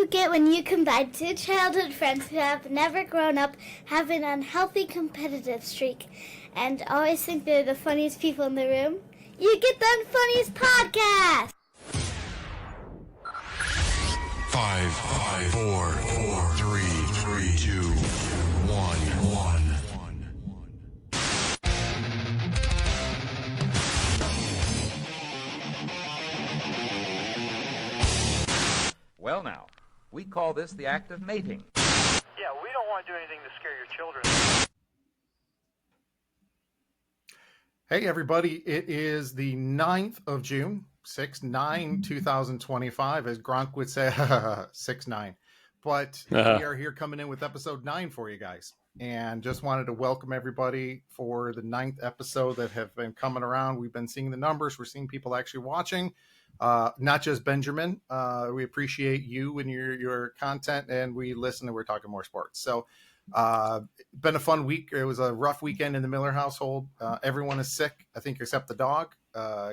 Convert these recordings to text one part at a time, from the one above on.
you get when you combine two childhood friends who have never grown up, have an unhealthy competitive streak, and always think they're the funniest people in the room? You get the Unfunniest podcast! 5, 4, 3, 2, 1. Well, now, we call this the act of mating. Yeah, we don't want to do anything to scare your children. Hey, everybody. It is the 9th of June, 6/9/2025, as Gronk would say, 6/9. But we are here coming in with episode 9 for you guys. And just wanted to welcome everybody for the 9th episode that have been coming around. We've been seeing the numbers. We're seeing people actually watching. Not just Benjamin. We appreciate you and your content, and we listen and we're talking more sports. So been a fun week. It was a rough weekend in the Miller household. Everyone is sick, I think, except the dog.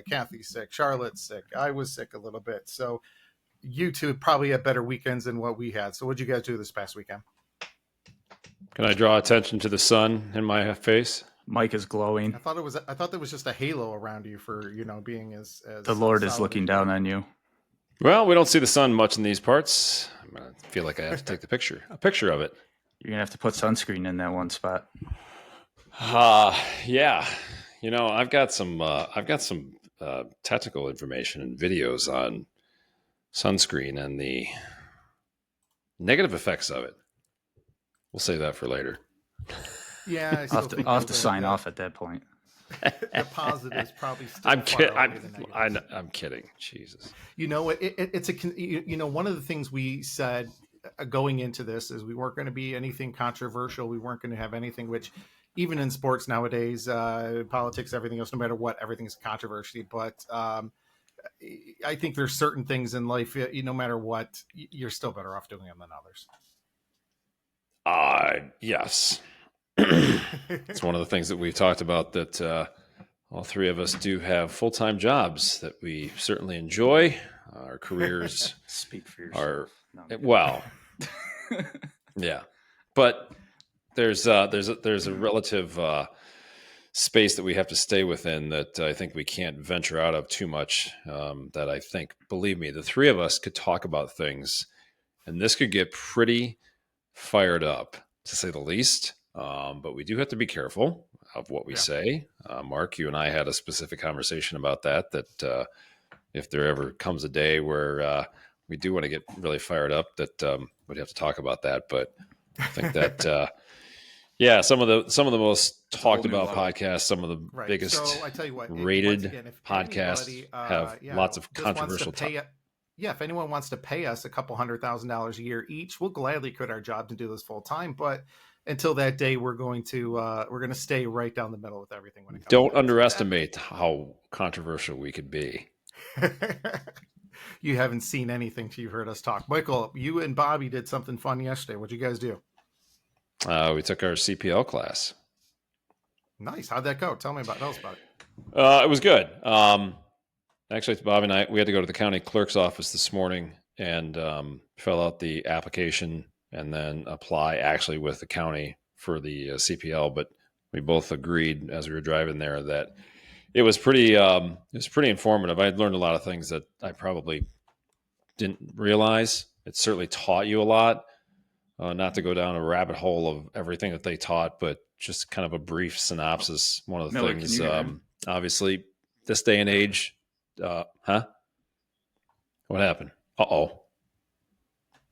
Kathy's sick, Charlotte's sick, I was sick a little bit. So you two probably had better weekends than what we had. So what'd you guys do this past weekend? Can I draw attention to the sun in my face? Mike is glowing. I thought there was just a halo around you for, being as the Lord is looking down on you. Well, we don't see the sun much in these parts. I feel like I have to take a picture of it. You're gonna have to put sunscreen in that one spot. Yeah. I've got some technical information and videos on sunscreen and the negative effects of it. We'll save that for later. Yeah, I'll have to sign off at that point. The positives probably still. I'm kidding. Jesus. You know what? It's one of the things we said going into this is we weren't going to be anything controversial. We weren't going to have anything which, even in sports nowadays, politics, everything else, no matter what, everything's a controversy. But I think there's certain things in life, no matter what, you're still better off doing them than others. Yes. It's one of the things that we've talked about, that all three of us do have full-time jobs that we certainly enjoy. Our careers Speak for yourself. Yeah, but there's a relative space that we have to stay within that I think we can't venture out of too much. That I think, believe me, the three of us could talk about things, and this could get pretty fired up, to say the least. But we do have to be careful of what we say. Mark, you and I had a specific conversation about that if there ever comes a day where we do want to get really fired up, that we'd have to talk about that. But I think that, some of the most talked about podcasts, some of the biggest so I tell you what, rated if podcasts have lots of controversial topics. Yeah, if anyone wants to pay us a couple $100,000 a year each, we'll gladly quit our jobs and do this full time. But until that day, we're going to stay right down the middle with everything. When it comes Don't underestimate how controversial we could be. You haven't seen anything till you've heard us talk. Michael, you and Bobby did something fun yesterday. What'd you guys do? We took our CPL class. Nice. How'd that go? Tell us about it. It was good. Actually, Bobby and I, we had to go to the county clerk's office this morning and fill out the application and then apply actually with the county for the CPL. But we both agreed as we were driving there that it was pretty informative. I had learned a lot of things that I probably didn't realize. It certainly taught you a lot, not to go down a rabbit hole of everything that they taught, but just kind of a brief synopsis. One of the things, obviously, this day and age. What happened?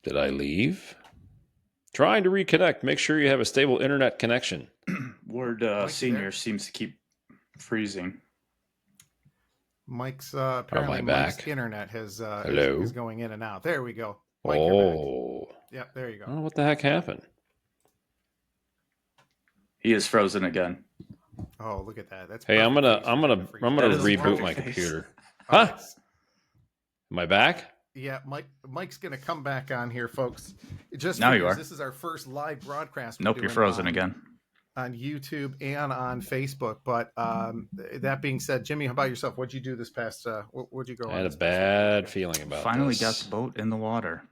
Did I leave? Trying to reconnect. Make sure you have a stable internet connection. Ward Senior seems to keep freezing. Mike's apparently Mike's internet is going in and out. There we go. Mike, yeah, there you go. Oh, what the heck happened? He is frozen again. Oh, look at that. That's I'm gonna reboot my computer. Huh? Am I back? Yeah, Mike's gonna come back on here, folks. Just now you are. This is our first live broadcast. Nope, you're frozen again. On YouTube and on Facebook. But that being said, Jimmy, how about yourself? What'd you do this past? What'd you go? I had a bad feeling about. Finally got the boat in the water.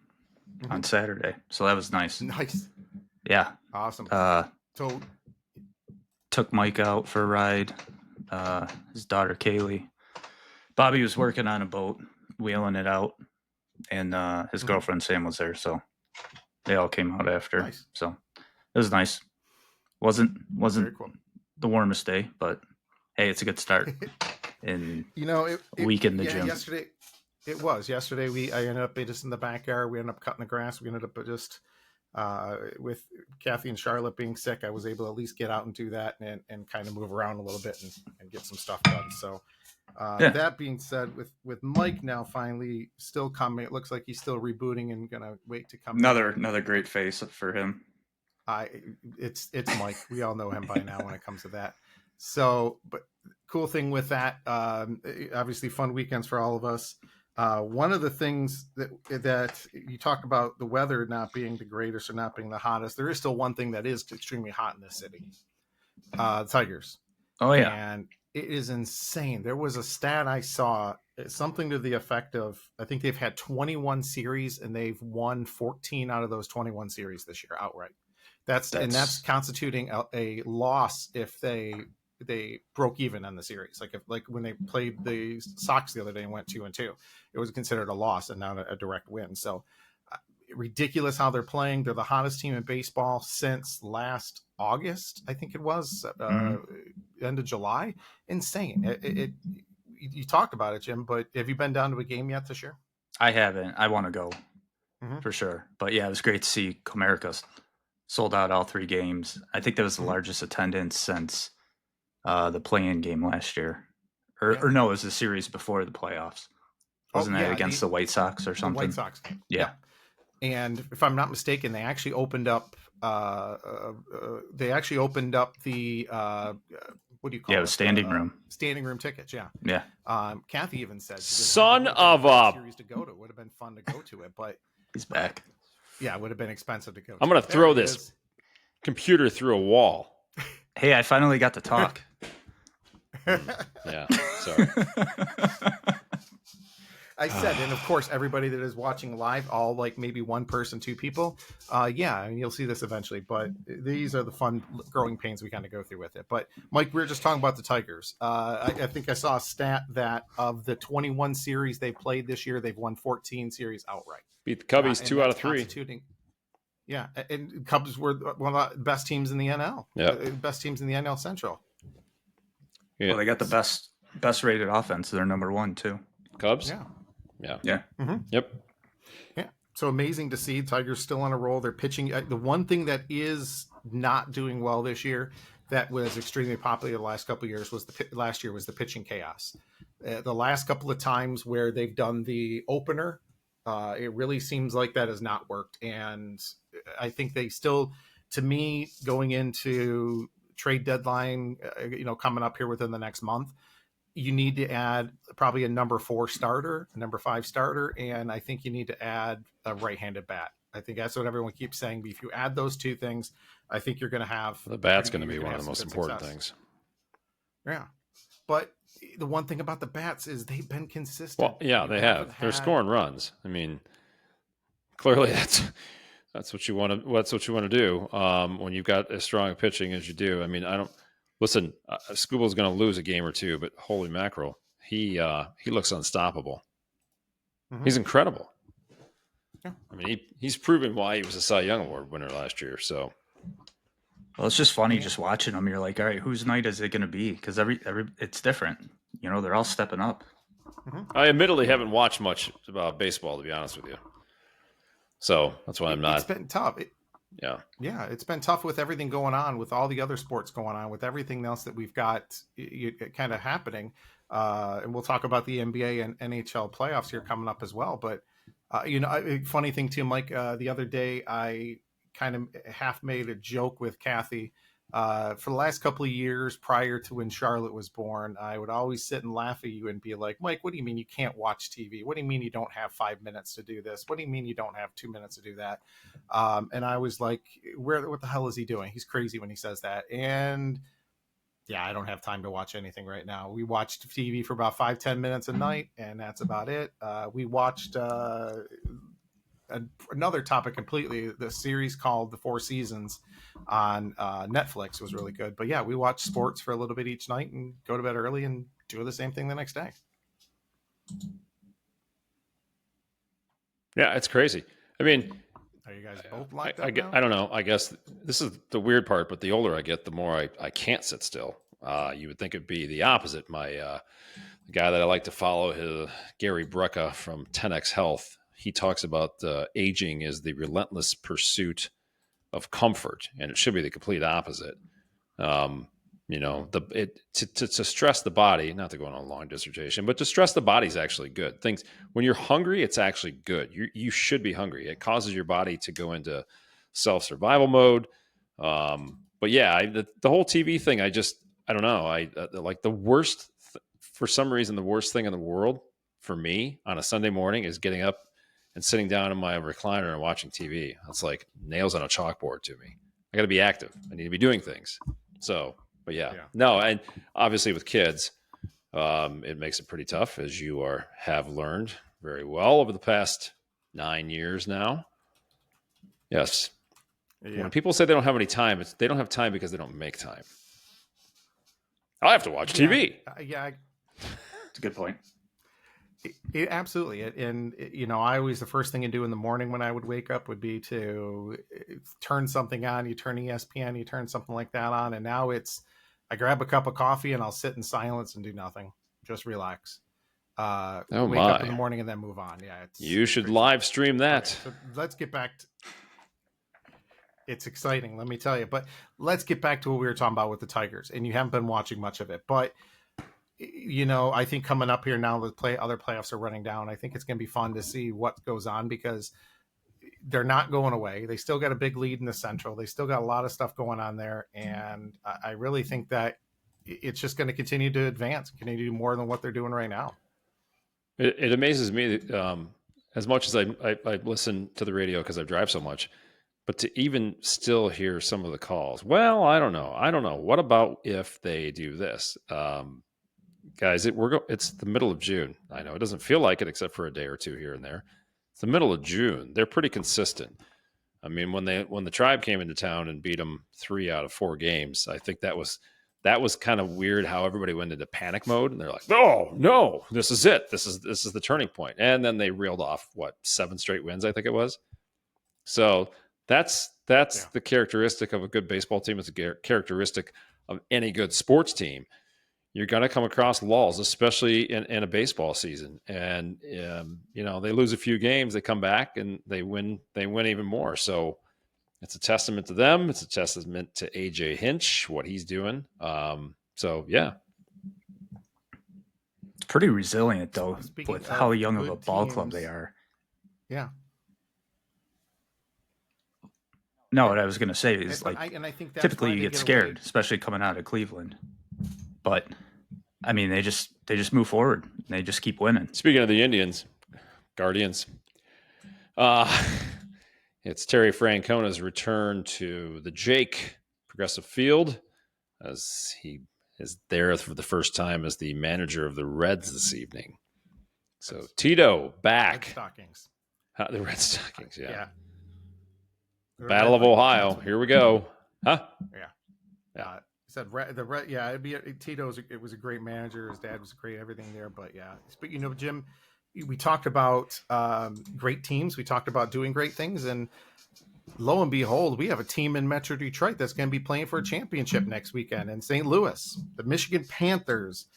on Saturday, so that was nice. Nice. Yeah. Awesome. So took Mike out for a ride. His daughter Kaylee. Bobby was working on a boat, wheeling it out, and his girlfriend Sam was there, so they all came out after. Nice. So it was nice. Wasn't very cool. the warmest day, but hey, it's a good start. In week in the gym. Yesterday, I ended up just in the backyard. We ended up cutting the grass. We ended up just with Kathy and Charlotte being sick, I was able to at least get out and do that and kind of move around a little bit and get some stuff done. So that being said, with Mike now finally still coming, it looks like he's still rebooting and gonna wait to come. Another great face for him. It's Mike. We all know him by now when it comes to that. So, but cool thing with that, obviously fun weekends for all of us. One of the things that you talk about the weather not being the greatest or not being the hottest, there is still one thing that is extremely hot in this city. Tigers. Oh yeah. And it is insane. There was a stat I saw, something to the effect of, I think they've had 21 series and they've won 14 out of those 21 series this year outright. That's constituting a loss if they broke even on the series. Like when they played the Sox the other day and went 2-2, it was considered a loss and not a direct win. So ridiculous how they're playing. They're the hottest team in baseball since last August, I think it was, end of July. Insane. You talked about it, Jim, but have you been down to a game yet this year? I haven't. I want to go for sure. But yeah, it was great to see Comerica sold out all 3 games. I think that was the largest attendance since the play-in game last year. Or no, it was the series before the playoffs. Wasn't that against the White Sox or something? The White Sox game. Yeah. And if I'm not mistaken, they actually opened up the what do you call it? Yeah, the standing room. Standing room tickets, yeah. Yeah. Kathy even said son of a series to go to. It would have been fun to go to it, but he's back. Yeah, it would have been expensive to go. I'm going to throw this computer through a wall. Hey, I finally got to talk. Yeah, sorry. I said, and of course, everybody that is watching live, all like maybe one person, 2 people. Yeah, and you'll see this eventually, but these are the fun growing pains we kind of go through with it. But Mike, we were just talking about the Tigers. I think I saw a stat that of the 21 series they played this year, they've won 14 series outright. Beat the Cubbies 2 out of 3. Yeah, and Cubs were one of the best teams in the NL. Yeah, best teams in the NL Central. Yeah. Well, they got the best rated offense. They're number 1 too. Cubs. Yeah. Mm-hmm. Yep. Yeah. So amazing to see Tigers still on a roll. They're pitching. The one thing that is not doing well this year, that was extremely popular the last couple of years, was last year was the pitching chaos. The last couple of times where they've done the opener, it really seems like that has not worked. And I think they still, to me, going into trade deadline, coming up here within the next month, you need to add probably a number 4 starter, a number 5 starter, and I think you need to add a right-handed bat. I think that's what everyone keeps saying. But if you add those 2 things, I think you're going to have the bat's going to be one of the most important things. Yeah, but the one thing about the bats is they've been consistent. Well, yeah, they have. They're scoring runs. I mean, clearly that's what you want to. That's what you want to do when you've got as strong pitching as you do. I mean, I don't. Listen, Scooble's going to lose a game or 2, but holy mackerel, he looks unstoppable. Mm-hmm. He's incredible. Yeah. I mean, he's proven why he was a Cy Young Award winner last year. So, well, it's just funny just watching them. You're like, all right, whose night is it going to be? Because every it's different. They're all stepping up. Mm-hmm. I admittedly haven't watched much about baseball, to be honest with you. So that's why I'm not. It's been tough. Yeah, it's been tough with everything going on, with all the other sports going on, with everything else that we've got kind of happening. And we'll talk about the NBA and NHL playoffs here coming up as well. But, funny thing too, Mike, the other day I kind of half made a joke with Kathy. For the last couple of years prior to when Charlotte was born, I would always sit and laugh at you and be like, Mike, what do you mean you can't watch TV? What do you mean you don't have 5 minutes to do this? What do you mean you don't have 2 minutes to do that? And I was like, what the hell is he doing? He's crazy when he says that. And yeah, I don't have time to watch anything right now. We watched TV for about 5-10 minutes a night, and that's about it. We watched another topic completely. The series called The Four Seasons on Netflix was really good. But yeah, we watch sports for a little bit each night and go to bed early and do the same thing the next day. Yeah, it's crazy. I mean, are you guys both locked up now? I don't know. I guess this is the weird part, but the older I get, the more I can't sit still. You would think it'd be the opposite. My the guy that I like to follow, Gary Brecka from 10X Health, he talks about aging is the relentless pursuit of comfort, and it should be the complete opposite. To stress the body, not to go on a long dissertation, but to stress the body is actually good. Things when you're hungry, it's actually good. You should be hungry. It causes your body to go into self-survival mode. But yeah, the whole TV thing, I don't know. I like the worst. For some reason, the worst thing in the world for me on a Sunday morning is getting up and sitting down in my recliner and watching TV. It's like nails on a chalkboard to me. I got to be active. I need to be doing things. So, but yeah. No, and obviously with kids, it makes it pretty tough, as you have learned very well over the past 9 years now. Yes. Yeah. When people say they don't have any time, they don't have time because they don't make time. I have to watch TV. It's a good point. Absolutely. And, the first thing I do in the morning when I would wake up would be to turn something on. You turn ESPN, you turn something like that on. And now I grab a cup of coffee and I'll sit in silence and do nothing. Just relax. Wake up in the morning and then move on. Yeah. You should live stream that. Okay, so let's get back to... It's exciting, let me tell you. But let's get back to what we were talking about with the Tigers. And you haven't been watching much of it. But, I think coming up here now, other playoffs are running down. I think it's going to be fun to see what goes on because they're not going away. They still got a big lead in the Central. They still got a lot of stuff going on there. And I really think that it's just going to continue to advance, continue to do more than what they're doing right now. It amazes me that, as much as I listen to the radio because I drive so much, but to even still hear some of the calls, well, I don't know. What about if they do this? Guys, it's the middle of June. I know it doesn't feel like it except for a day or two here and there. It's the middle of June. They're pretty consistent. I mean, when the Tribe came into town and beat them 3 out of 4 games, I think that was kind of weird how everybody went into panic mode and they're like, "Oh no, this is it. This is the turning point." And then they reeled off 7 straight wins, I think it was. So that's the characteristic of a good baseball team. It's a characteristic of any good sports team. You're going to come across lulls, especially in a baseball season. And, they lose a few games, they come back and they win even more. So it's a testament to them. It's a testament to AJ Hinch, what he's doing. Yeah. It's pretty resilient, though, with how young of a ball club they are. Yeah. No, what I was going to say is, I think that's typically you get scared, especially coming out of Cleveland. But I mean, they just move forward. And they just keep winning. Speaking of the Indians, Guardians, it's Terry Francona's return to the Jake Progressive Field as he is there for the first time as the manager of the Reds this evening. So Tito back. Red Stockings. The Red Stockings, yeah. Battle of Ohio. Here we go. Huh? Yeah. Said the red, yeah. It'd be Tito's. It was a great manager. His dad was great. Everything there, but yeah. But Jim, we talked about great teams. We talked about doing great things, and lo and behold, we have a team in Metro Detroit that's going to be playing for a championship next weekend in St. Louis. The Michigan Panthers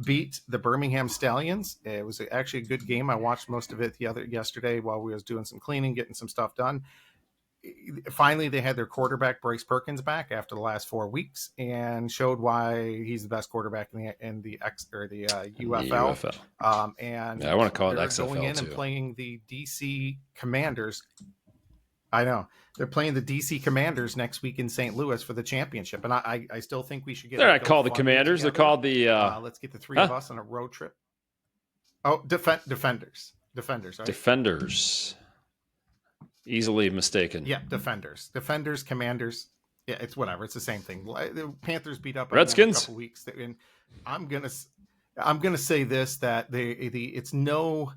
beat the Birmingham Stallions. It was actually a good game. I watched most of it yesterday while we was doing some cleaning, getting some stuff done. Finally, they had their quarterback Bryce Perkins back after the last 4 weeks and showed why he's the best quarterback in the UFL. And I want to call it XFL going in too. And playing the DC Commanders. I know they're playing the DC Commanders next week in St. Louis for the championship, and I still think we should get. They're not called the Commanders. Together. They're called the. Let's get the three of us on a road trip. Oh, Defenders, right? Defenders. Easily mistaken. Yeah, Defenders, Commanders. Yeah, it's whatever. It's the same thing. The Panthers beat up Redskins. A couple weeks, and I'm gonna say this that it's no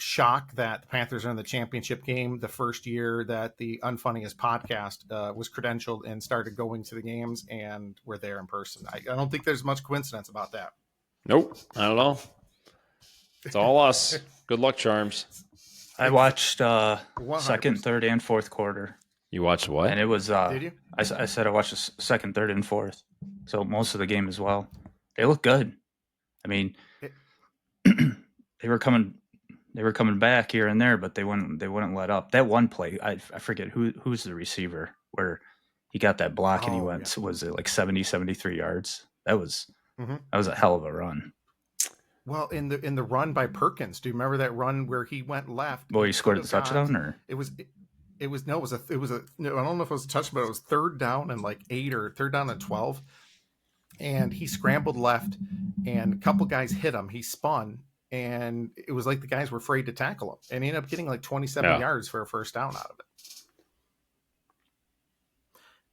shock that the Panthers are in the championship game the first year that the Unfunniest podcast was credentialed and started going to the games and were there in person. I don't think there's much coincidence about that. Nope, not at all. It's all us. Good luck, Charms. I watched 100%. second, third, and fourth quarter. You watched what? And it was Did you? I said I watched the second, third, and fourth. So most of the game as well. They look good. I mean, they were coming back here and there, but they wouldn't let up. That one play, I forget who's the receiver where he got that block and he went, was it like 70, 73 yards? That was a hell of a run. Well, in the run by Perkins, do you remember that run where he went left? Well, he scored the touchdown, or it was I don't know if it was a touchdown, but it was third down and like 8 or third down and 12. And he scrambled left and a couple guys hit him. He spun and it was like the guys were afraid to tackle him. And he ended up getting like 27 yards for a first down out of it.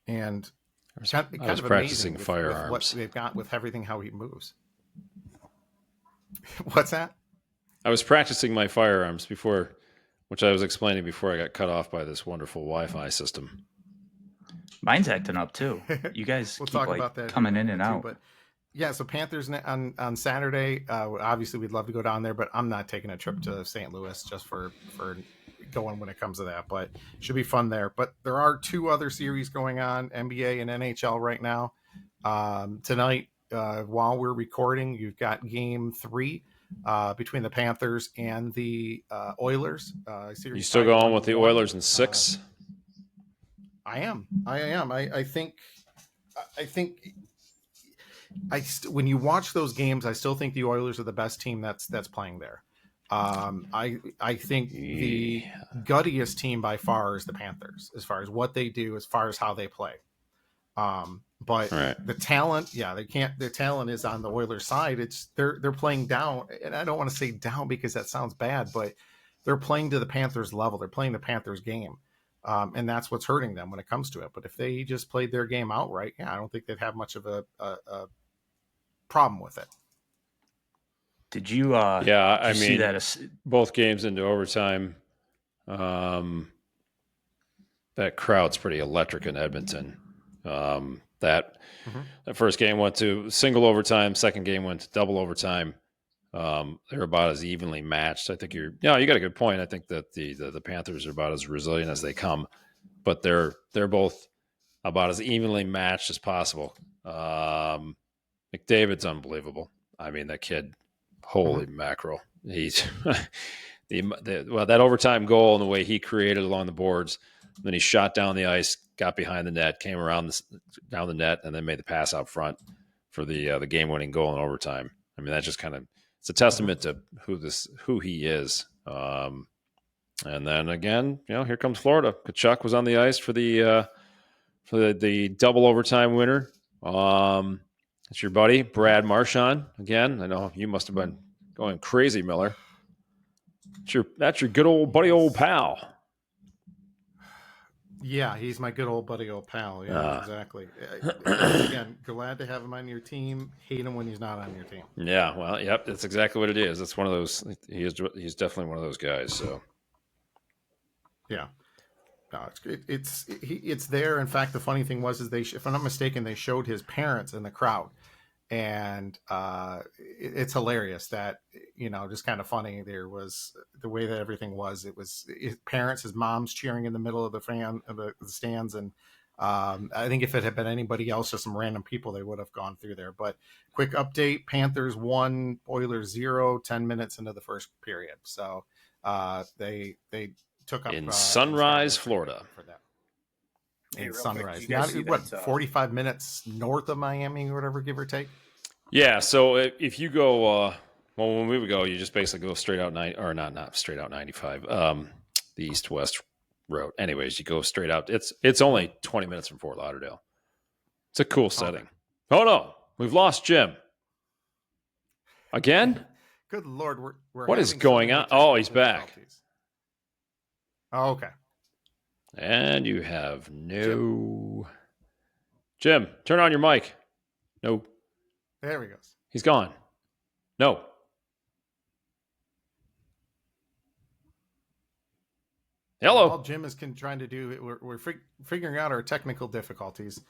And I was practicing firearms. with what they've got with everything, how he moves. What's that? I was practicing my firearms before, which I was explaining before I got cut off by this wonderful Wi-Fi system. Mine's acting up too. You guys keep coming in and out. But yeah, so Panthers on Saturday. Obviously, we'd love to go down there, but I'm not taking a trip to St. Louis just for going when it comes to that. But it should be fun there. But there are 2 other series going on, NBA and NHL right now. Tonight, while we're recording, you've got Game 3 between the Panthers and the Oilers. You still going with the Oilers in 6? I am. I think when you watch those games, I still think the Oilers are the best team that's playing there. I think the guttiest team by far is the Panthers, as far as what they do, as far as how they play. But the talent, their talent is on the Oilers side. It's they're playing down, and I don't want to say down because that sounds bad, but they're playing to the Panthers level. They're playing the Panthers game. And that's what's hurting them when it comes to it. But if they just played their game outright, I don't think they'd have much of a problem with it. Did you? I mean, see that both games into overtime. That crowd's pretty electric in Edmonton. That first game went to single overtime. Second game went to double overtime. They're about as evenly matched. I think you got a good point. I think that the Panthers are about as resilient as they come, but they're both about as evenly matched as possible. McDavid's unbelievable. I mean, that kid, holy mackerel. He's that overtime goal and the way he created along the boards. Then he shot down the ice, got behind the net, came around down the net, and then made the pass out front for the game-winning goal in overtime. I mean, that just kind of it's a testament to who he is. And then again, here comes Florida. Kachuk was on the ice for the double overtime winner. It's your buddy Brad Marchand again. I know you must have been going crazy, Miller. That's your good old buddy, old pal. Yeah, he's my good old buddy, old pal. Yeah, exactly. Again, glad to have him on your team. Hate him when he's not on your team. Yeah, well, yep, that's exactly what it is. It's one of those. He's definitely one of those guys. So, yeah, no, it's there. In fact, the funny thing was if I'm not mistaken, they showed his parents in the crowd, and it's hilarious that just kind of funny. There was the way that everything was. It was his parents, his mom's cheering in the middle of the stands, and I think if it had been anybody else, just some random people, they would have gone through there. But quick update: Panthers 1, Oilers 0, 10 minutes into the first period. So they took up in Sunrise, Florida. For that. In Sunrise, not, 45 minutes north of Miami or whatever, give or take. Yeah, so if you go, when we would go, you just basically go straight out not straight out 95, the east-west road. Anyways, you go straight out. It's only 20 minutes from Fort Lauderdale. It's a cool setting. Oh no, we've lost Jim again. Good Lord, we're what is going on? Oh, he's back. Oh, okay. And you have Jim, turn on your mic. No. There he goes. He's gone. No. Hello. All Jim is trying to do, we're figuring out our technical difficulties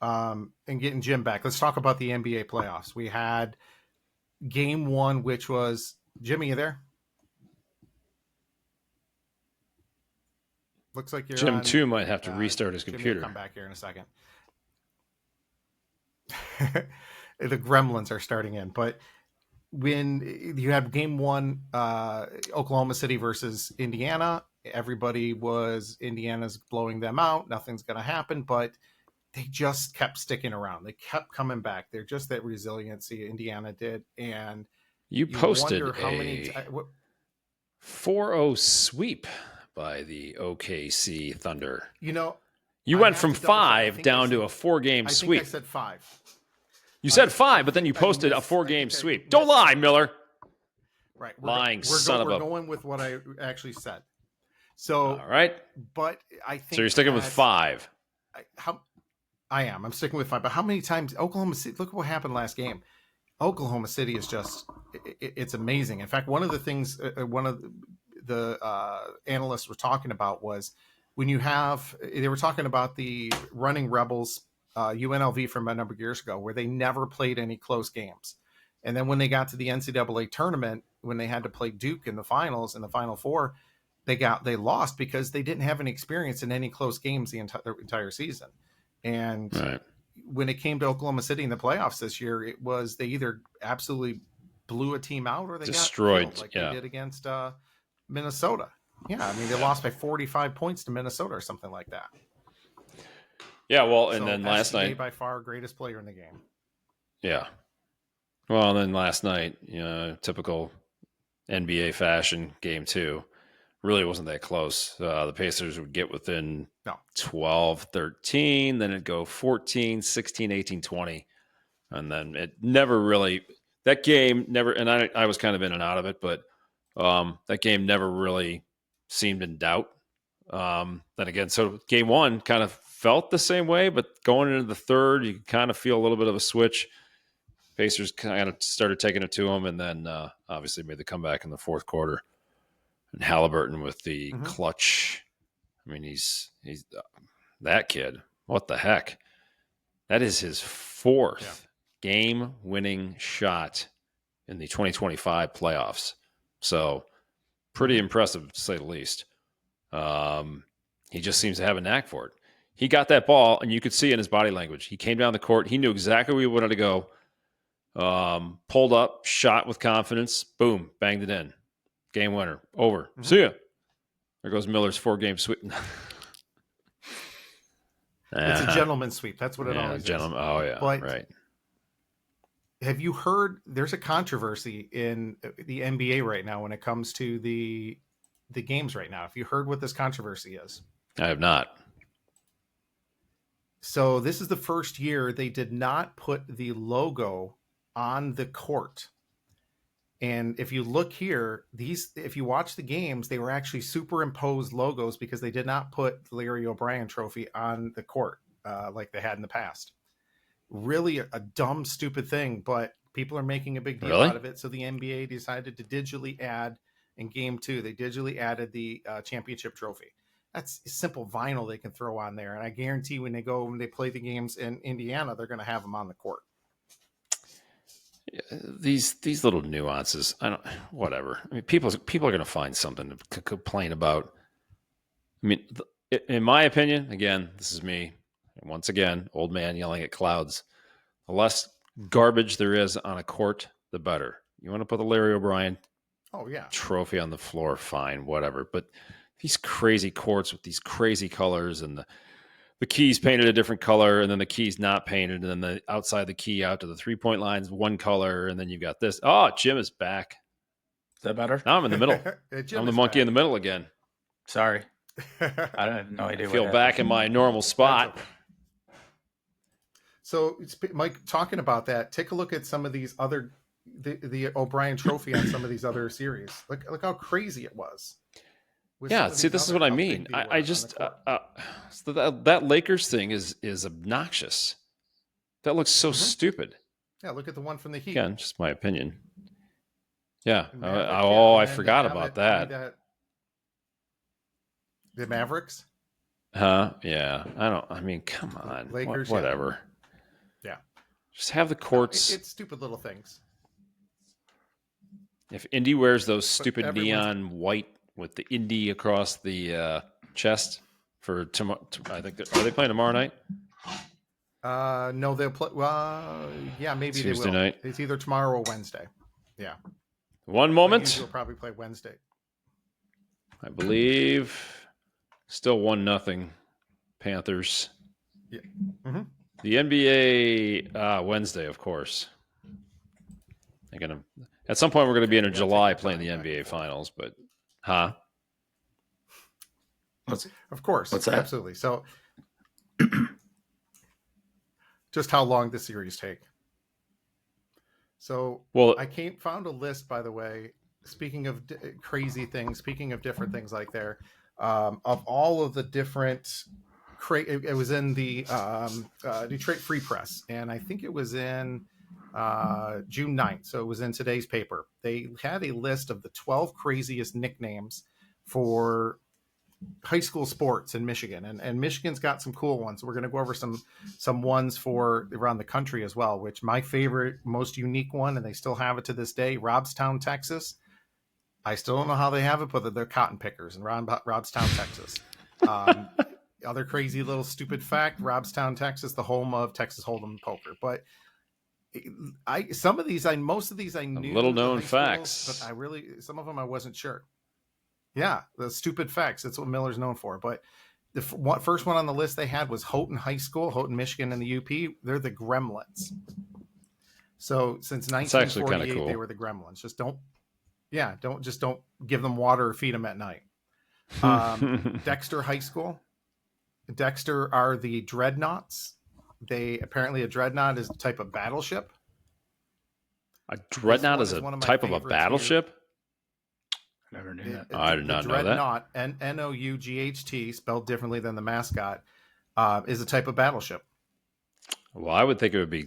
and getting Jim back. Let's talk about the NBA playoffs. We had game 1, which was Jimmy. You there? Looks like you're Jim on, too might have to restart his Jimmy computer. will come back here in a second. The gremlins are starting in, but when you had game 1, Oklahoma City versus Indiana, everybody was Indiana's blowing them out. Nothing's going to happen, but they just kept sticking around. They kept coming back. They're just that resiliency Indiana did. And you posted wonder how many 4-0 sweep by the OKC Thunder. You went from 5 down to a 4-game sweep. I think I said 5. You said 5, but then you posted a 4-game sweep. Don't lie, Miller. Right. Lying son of a... We're going with what I actually said. So, all right. But I think... So you're sticking with 5. I'm sticking with 5. But how many times... Oklahoma City... Look at what happened last game. Oklahoma City is just... It's amazing. In fact, one of the things... one of the analysts were talking about was when you have... They were talking about the running Rebels... UNLV from a number of years ago, where they never played any close games. And then when they got to the NCAA tournament, when they had to play Duke in the finals, in the Final Four, they lost because they didn't have any experience in any close games the entire season. And when it came to Oklahoma City in the playoffs this year, it was they either absolutely blew a team out or they destroyed, got killed, like they did against Minnesota. Yeah, I mean, they lost by 45 points to Minnesota or something like that. Yeah, well, and then last night, by far greatest player in the game. Yeah. Well, and then last night, typical NBA fashion, game 2, really wasn't that close. The Pacers would get within 12, 13, then it'd go 14, 16, 18, 20. And then it never really, that game never, and I was kind of in and out of it, but that game never really seemed in doubt. Then again, so game 1 kind of felt the same way, but going into the third, you kind of feel a little bit of a switch. Pacers kind of started taking it to them, and then obviously made the comeback in the fourth quarter. And Halliburton with the clutch. I mean, he's that kid. What the heck? That is his 4th game-winning shot in the 2025 playoffs. So pretty impressive, to say the least. He just seems to have a knack for it. He got that ball, and you could see in his body language. He came down the court. He knew exactly where he wanted to go. Pulled up, shot with confidence. Boom, banged it in. Game winner. Over. See ya. There goes Miller's 4-game sweep. It's a gentleman's sweep. That's what it always is. Oh, yeah. But right. Have you heard there's a controversy in the NBA right now when it comes to the games right now? Have you heard what this controversy is? I have not. So this is the first year they did not put the logo on the court. And if you look here, if you watch the games, they were actually superimposed logos because they did not put the Larry O'Brien trophy on the court like they had in the past. Really a dumb, stupid thing, but people are making a big deal out of it. So the NBA decided to digitally add in game 2, they digitally added the championship trophy. That's simple vinyl they can throw on there. And I guarantee when they play the games in Indiana, they're going to have them on the court. These little nuances, whatever. I mean, people are going to find something to complain about. I mean, in my opinion, again, this is me. Once again, old man yelling at clouds. The less garbage there is on a court, the better. You want to put the Larry O'Brien trophy on the floor, fine, whatever. But these crazy courts with these crazy colors and the keys painted a different color, and then the keys not painted, and then the outside the key out to the 3-point lines, one color, and then you've got this. Oh, Jim is back. Is that better? Now I'm in the middle. I'm the monkey in the middle again. Sorry. I have no idea. I feel back in my normal spot. Okay. So, Mike, talking about that, take a look at some of these other the O'Brien trophy on some of these other series. Look how crazy it was. Yeah, see, this is what I mean. I just that Lakers thing is obnoxious. That looks so stupid. Yeah, look at the one from the Heat. Again, just my opinion. Yeah. I forgot about that. The Mavericks? Huh? Yeah. I mean, come on. Lakers, Whatever. Yeah. Just have the courts. It's stupid little things. If Indy wears those stupid everyone's- neon white with the Indy across the chest for tomorrow, I think are they playing tomorrow night? No, they'll play. Yeah, maybe Tuesday they will. night. It's either tomorrow or Wednesday. Yeah. One But moment. usually we'll probably play Wednesday. I believe still 1-0 Panthers. Yeah. Mm-hmm. The NBA Wednesday, of course. They're gonna at some point we're gonna be in July playing the NBA finals, but Of course. What's that? Absolutely. So just how long the series take. So found a list, by the way, speaking of crazy things, speaking of different things like there, of all of the different it was in the Detroit Free Press, and I think it was in June 9th, so it was in today's paper. They had a list of the 12 craziest nicknames for high school sports in Michigan, and Michigan's got some cool ones. We're going to go over some ones for around the country as well, which my favorite, most unique one, and they still have it to this day, Robstown, Texas. I still don't know how they have it, but they're cotton pickers in Robstown, Texas. Other crazy little stupid fact, Robstown, Texas, the home of Texas Hold'em poker. But most of these I knew. Little known facts. But some of them I wasn't sure. Yeah, the stupid facts. That's what Miller's known for. But the first one on the list they had was Houghton High School, Houghton, Michigan, in the UP. They're the Gremlins. So since 1948, cool. They were the Gremlins. Don't give them water or feed them at night. Dexter High School. Dexter are the Dreadnoughts. Apparently a dreadnought is a type of battleship. A dreadnought is a type of a battleship? I never knew that. I did not know that. Dreadnought, Nought, spelled differently than the mascot, is a type of battleship. Well, I would think it would be.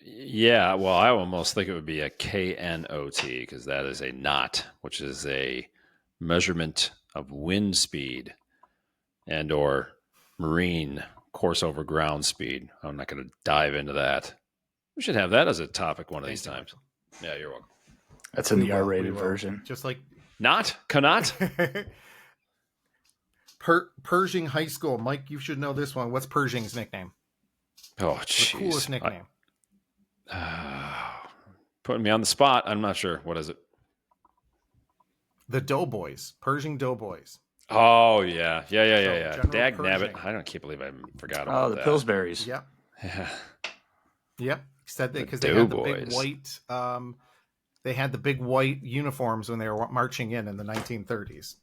Yeah, well, I almost think it would be a KNOT because that is a knot, which is a measurement of wind speed and or marine course over ground speed. I'm not going to dive into that. We should have that as a topic one of these times. Yeah, you're welcome. That's in the R-rated version. Just like Cannot? Pershing High School. Mike, you should know this one. What's Pershing's nickname? Oh, jeez. The coolest nickname. Putting me on the spot. I'm not sure. What is it? The Doughboys. Pershing Doughboys. Oh, yeah. Dag Pershing. nabbit. Can't believe I forgot about that. The Pillsbury's. Yep. Yeah. Yep. Said that because they had the big white. They had the big white uniforms when they were marching in the 1930s.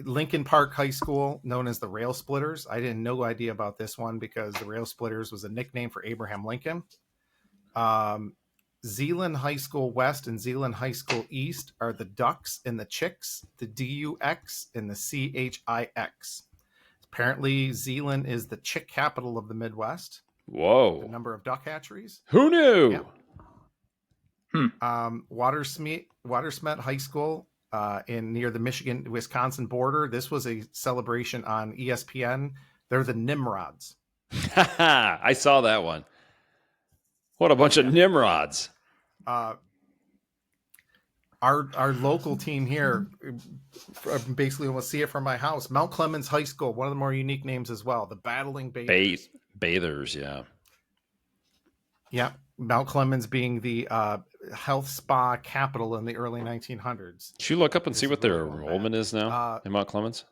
Lincoln Park High School, known as the Rail Splitters. I didn't no idea about this one because the Rail Splitters was a nickname for Abraham Lincoln. Zeeland High School West and Zeeland High School East are the Ducks and the Chicks, the DUX and the CHIX. Apparently, Zeeland is the chick capital of the Midwest. Whoa. The number of duck hatcheries. Who knew? Yeah. Watersmet High School near the Michigan-Wisconsin border. This was a celebration on ESPN. They're the Nimrods. I saw that one. What a bunch of Nimrods. Our local team here, basically we'll see it from my house. Mount Clemens High School, one of the more unique names as well. The Battling Bathers. Bathers, yeah. Yeah. Mount Clemens being the health spa capital in the early 1900s. Did you look up and see what their enrollment is now in Mount Clemens?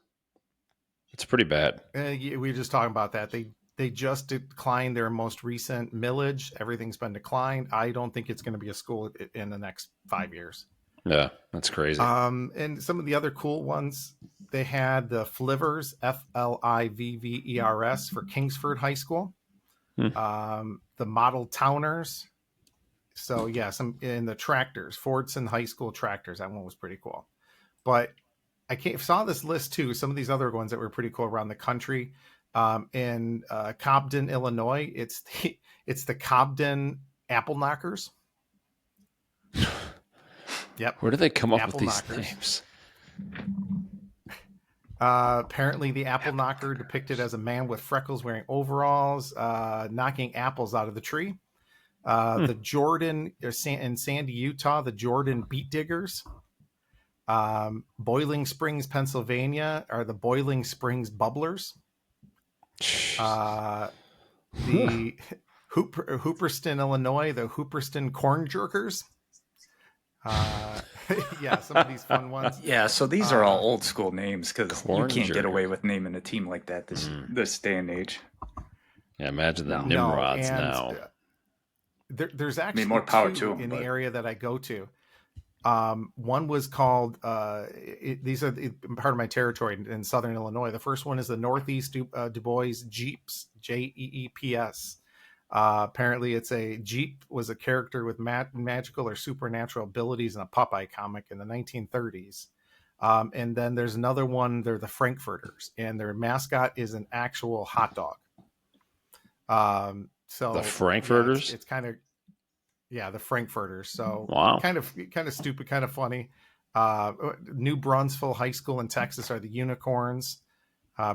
It's pretty bad. We were just talking about that. They just declined their most recent millage. Everything's been declined. I don't think it's going to be a school in the next 5 years. Yeah, that's crazy. And some of the other cool ones, they had the Flivvers, Flivvers for Kingsford High School. The Model Towners. So yeah, some in the tractors, Fordson High School tractors. That one was pretty cool. But I saw this list too. Some of these other ones that were pretty cool around the country. In Cobden, Illinois, it's the Cobden Apple Knockers. Yep. Where do they come up Apple with these Knockers. names? Apparently, the apple knocker depicted as a man with freckles wearing overalls, knocking apples out of the tree. The Jordan in Sandy, Utah, the Jordan Beet Diggers. Boiling Springs, Pennsylvania, are the Boiling Springs Bubblers. The Hooperston, Illinois, the Hooperston Corn Jerkers. Yeah, some of these fun ones. Yeah, so these are all old school names because you Corn can't get jerker. away with naming a team like that this day and age. Yeah, imagine the No. Nimrods and, now. There's actually more power two to 'em, in but- the area that I go to. One was called these are part of my territory in southern Illinois. The first one is the Northeast Du Bois Jeeps, Jeeps. Apparently it's a Jeep was a character with magical or supernatural abilities in a Popeye comic in the 1930s. And then there's another one, they're the Frankfurters, and their mascot is an actual hot dog. So The Frankfurters? it's kind of, the Frankfurters. So Wow. kind of stupid, kind of funny. New Brunsville High School in Texas are the Unicorns.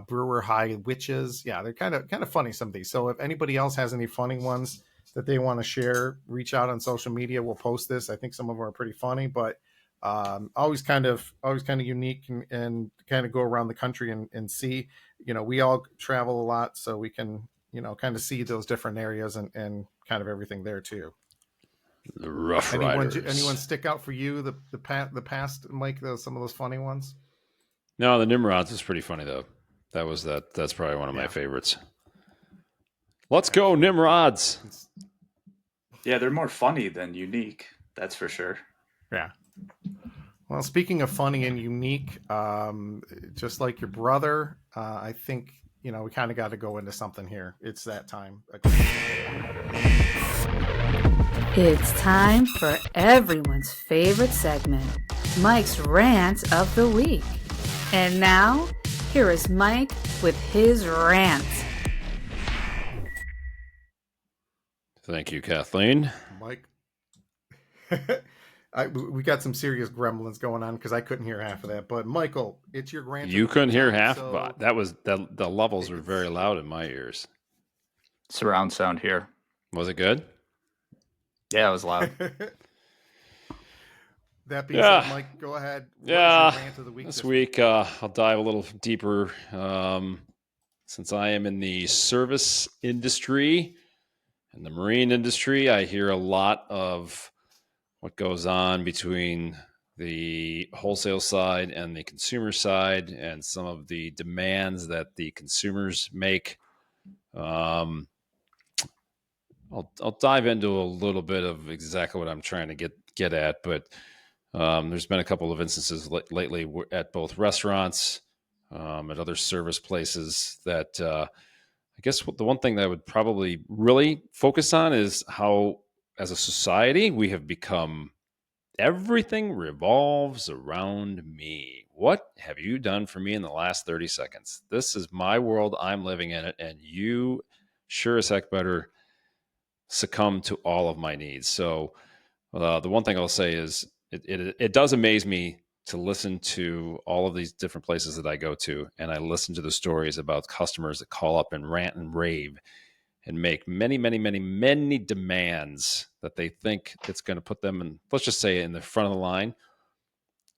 Brewer High Witches. Yeah, they're kind of funny, some of these. So if anybody else has any funny ones that they want to share, reach out on social media. We'll post this. I think some of them are pretty funny, but always kind of unique and kind of go around the country and see. We all travel a lot, so we can kind of see those different areas and kind of everything there too. The Rough Riders. Anyone stick out for you? The past, Mike. Some of those funny ones. No, the Nimrods is pretty funny though. That's probably one of my favorites. Let's go, Nimrods. Yeah, they're more funny than unique. That's for sure. Yeah. Well, speaking of funny and unique, just like your brother, I think we kind of got to go into something here. It's that time. It's time for everyone's favorite segment, Mike's Rant of the Week. And now, here is Mike with his rant. Thank you, Kathleen. Mike. We got some serious gremlins going on because I couldn't hear half of that. But Michael, it's your rant. You couldn't hear half. So That was the levels were very loud in my ears. Surround sound here. Was it good? Yeah, it was loud. That being said, Mike, go ahead. What is your rant of the week this week I'll dive a little deeper. Since I am in the service industry and the marine industry, I hear a lot of what goes on between the wholesale side and the consumer side and some of the demands that the consumers make. I'll dive into a little bit of exactly what I'm trying to get at, but there's been a couple of instances lately at both restaurants, at other service places that I guess the one thing that I would probably really focus on is how, as a society, we have become everything revolves around me. What have you done for me in the last 30 seconds? This is my world. I'm living in it, and you sure as heck better succumb to all of my needs. So the one thing I'll say is it does amaze me to listen to all of these different places that I go to, and I listen to the stories about customers that call up and rant and rave and make many, many, many, many demands that they think it's going to put them in, let's just say, in the front of the line.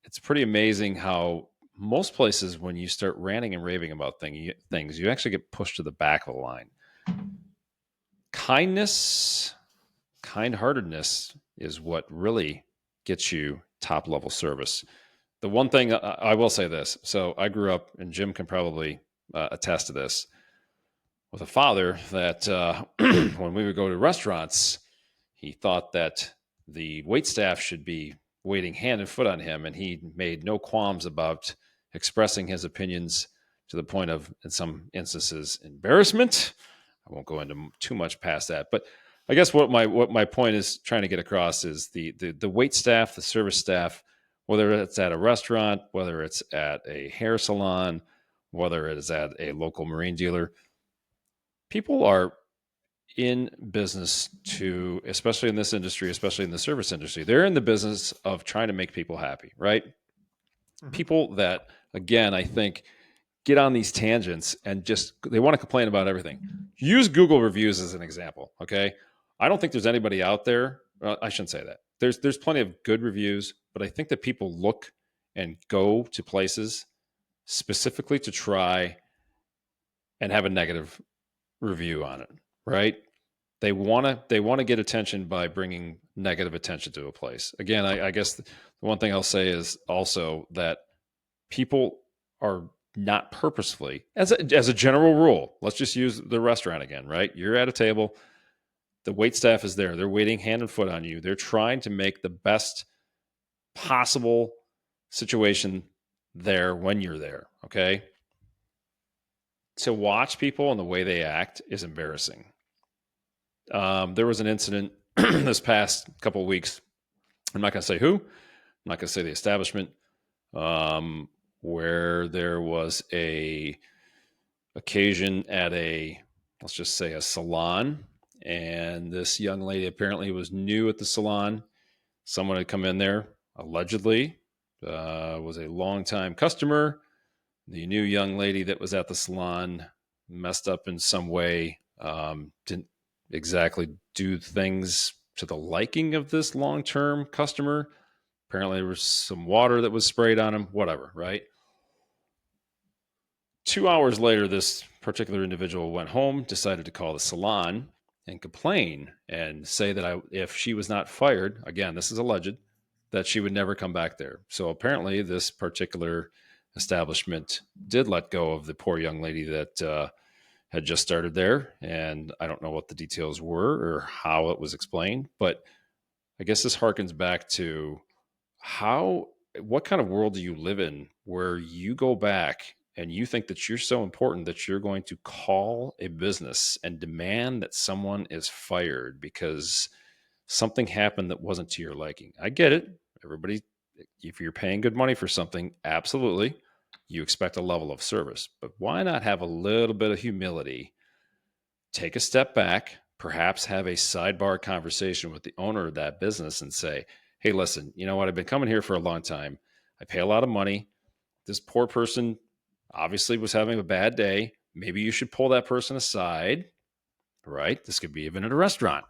It's pretty amazing how most places, when you start ranting and raving about things, you actually get pushed to the back of the line. Kindness, kind-heartedness is what really gets you top-level service. The one thing I will say this. So I grew up, and Jim can probably attest to this, with a father that when we would go to restaurants, he thought that the waitstaff should be waiting hand and foot on him, and he made no qualms about expressing his opinions to the point of, in some instances, embarrassment. I won't go into too much past that, but I guess what my point is trying to get across is the wait staff, the service staff, whether it's at a restaurant, whether it's at a hair salon, whether it is at a local marine dealer, people are in business to, especially in this industry, especially in the service industry, they're in the business of trying to make people happy, right? people that, again, I think get on these tangents and just they want to complain about everything. Use Google reviews as an example. Okay, I don't think there's anybody out there. Well, I shouldn't say that. There's plenty of good reviews, but I think that people look and go to places specifically to try and have a negative review on it, right? They want to get attention by bringing negative attention to a place. Again, I guess the one thing I'll say is also that people are not purposefully, as a general rule, let's just use the restaurant again, right? You're at a table, the wait staff is there, they're waiting hand and foot on you. They're trying to make the best possible situation there when you're there, okay? To watch people and the way they act is embarrassing. There was an incident this past couple of weeks. I'm not going to say who. I'm not going to say the establishment. Where there was a occasion at let's just say a salon, and this young lady apparently was new at the salon. Someone had come in there, allegedly, was a longtime customer. The new young lady that was at the salon messed up in some way, didn't exactly do things to the liking of this long-term customer. Apparently there was some water that was sprayed on him, whatever, right? 2 hours later, this particular individual went home, decided to call the salon and complain and say that if she was not fired, again, this is alleged, that she would never come back there. So apparently this particular establishment did let go of the poor young lady that had just started there. And I don't know what the details were or how it was explained, but I guess this harkens back to what kind of world do you live in where you go back and you think that you're so important that you're going to call a business and demand that someone is fired because something happened that wasn't to your liking. I get it. Everybody, if you're paying good money for something, absolutely, you expect a level of service. But why not have a little bit of humility, take a step back, perhaps have a sidebar conversation with the owner of that business and say, hey, listen, you know what? I've been coming here for a long time. I pay a lot of money. This poor person obviously was having a bad day. Maybe you should pull that person aside, right? This could be even at a restaurant.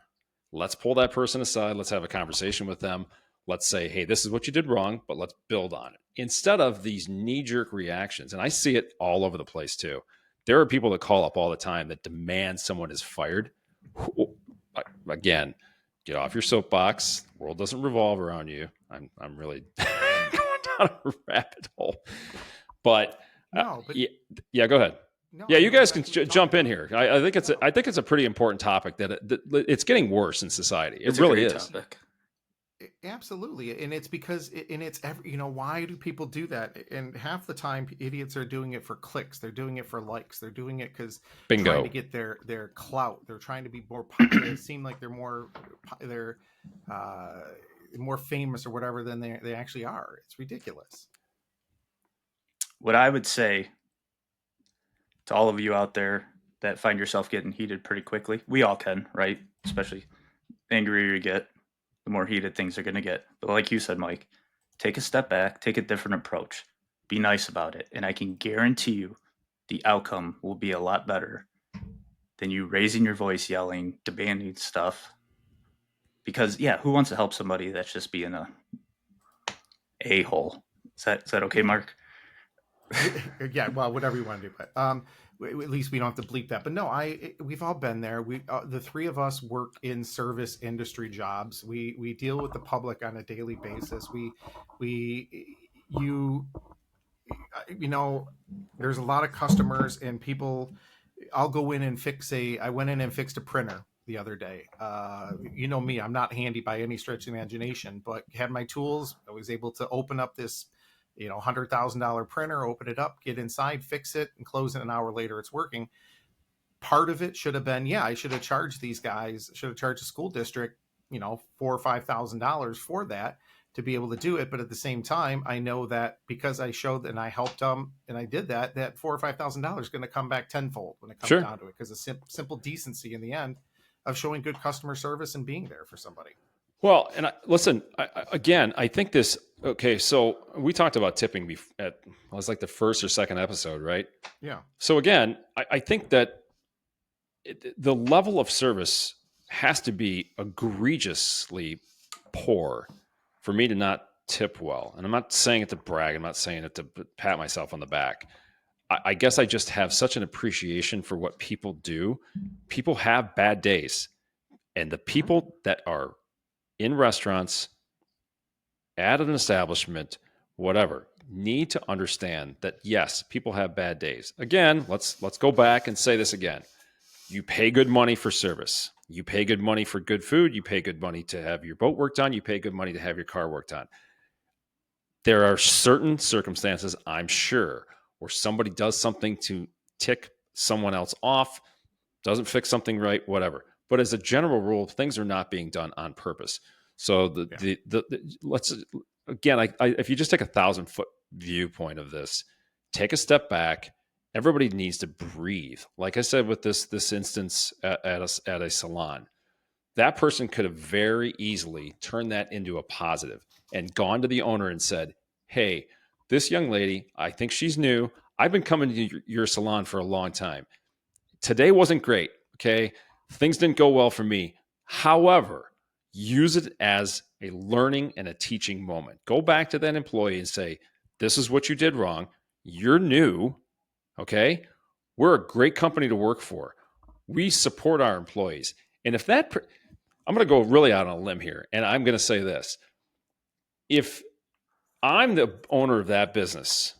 Let's pull that person aside. Let's have a conversation with them. Let's say, hey, this is what you did wrong, but let's build on it. Instead of these knee-jerk reactions, and I see it all over the place too. There are people that call up all the time that demand someone is fired. Again, get off your soapbox. The world doesn't revolve around you. I'm really going down a rabbit hole. But yeah, go ahead. No, yeah, you guys can jump in here. I think it's a pretty important topic that it's getting worse in society. It really is. Topic. Absolutely, and it's because why do people do that? And half the time, idiots are doing it for clicks. They're doing it for likes. They're doing it because trying to get their clout. They're trying to be more popular. They seem like they're more famous or whatever than they actually are. It's ridiculous. What I would say to all of you out there that find yourself getting heated pretty quickly, we all can, right? Especially the angrier you get, the more heated things are going to get. But like you said, Mike, take a step back, take a different approach, be nice about it. And I can guarantee you the outcome will be a lot better than you raising your voice, yelling, demanding stuff. Because, who wants to help somebody that's just being a-hole? Is that okay, Mark? Yeah, well, whatever you want to do, but at least we don't have to bleep that. But no, we've all been there. We the three of us work in service industry jobs. We deal with the public on a daily basis. There's a lot of customers and people. I'll go in and I went in and fixed a printer the other day. Me, I'm not handy by any stretch of the imagination, but had my tools. I was able to open up this $100,000 printer, open it up, get inside, fix it, and close it. An hour later, it's working. Part of it should have been, I should have charged these guys, should have charged the school district, $4,000 or $5,000 for that to be able to do it. But at the same time, I know that because I showed and I helped them and I did that $4,000 or $5,000 is going to come back tenfold when it comes down to it, because of simple decency in the end of showing good customer service and being there for somebody. Well, and listen, I think this Okay, so we talked about tipping it was like the first or second episode, right? Yeah. So again, I think that the level of service has to be egregiously poor for me to not tip well. And I'm not saying it to brag. I'm not saying it to pat myself on the back. I guess I just have such an appreciation for what people do. People have bad days. And the people that are in restaurants, at an establishment, whatever, need to understand that yes, people have bad days. Again, let's go back and say this again. You pay good money for service. You pay good money for good food. You pay good money to have your boat worked on. You pay good money to have your car worked on. There are certain circumstances, I'm sure, where somebody does something to tick someone else off, doesn't fix something right, whatever. But as a general rule, things are not being done on purpose. So let's again, if you just take 1,000-foot viewpoint of this, take a step back. Everybody needs to breathe. Like I said, with this instance at a salon, that person could have very easily turned that into a positive and gone to the owner and said, "Hey, this young lady, I think she's new. I've been coming to your salon for a long time. Today wasn't great. Okay, things didn't go well for me. However, use it as a learning and a teaching moment. Go back to that employee and say, this is what you did wrong. You're new. Okay. We're a great company to work for. We support our employees. And if I'm going to go really out on a limb here, and I'm going to say this. If I'm the owner of that business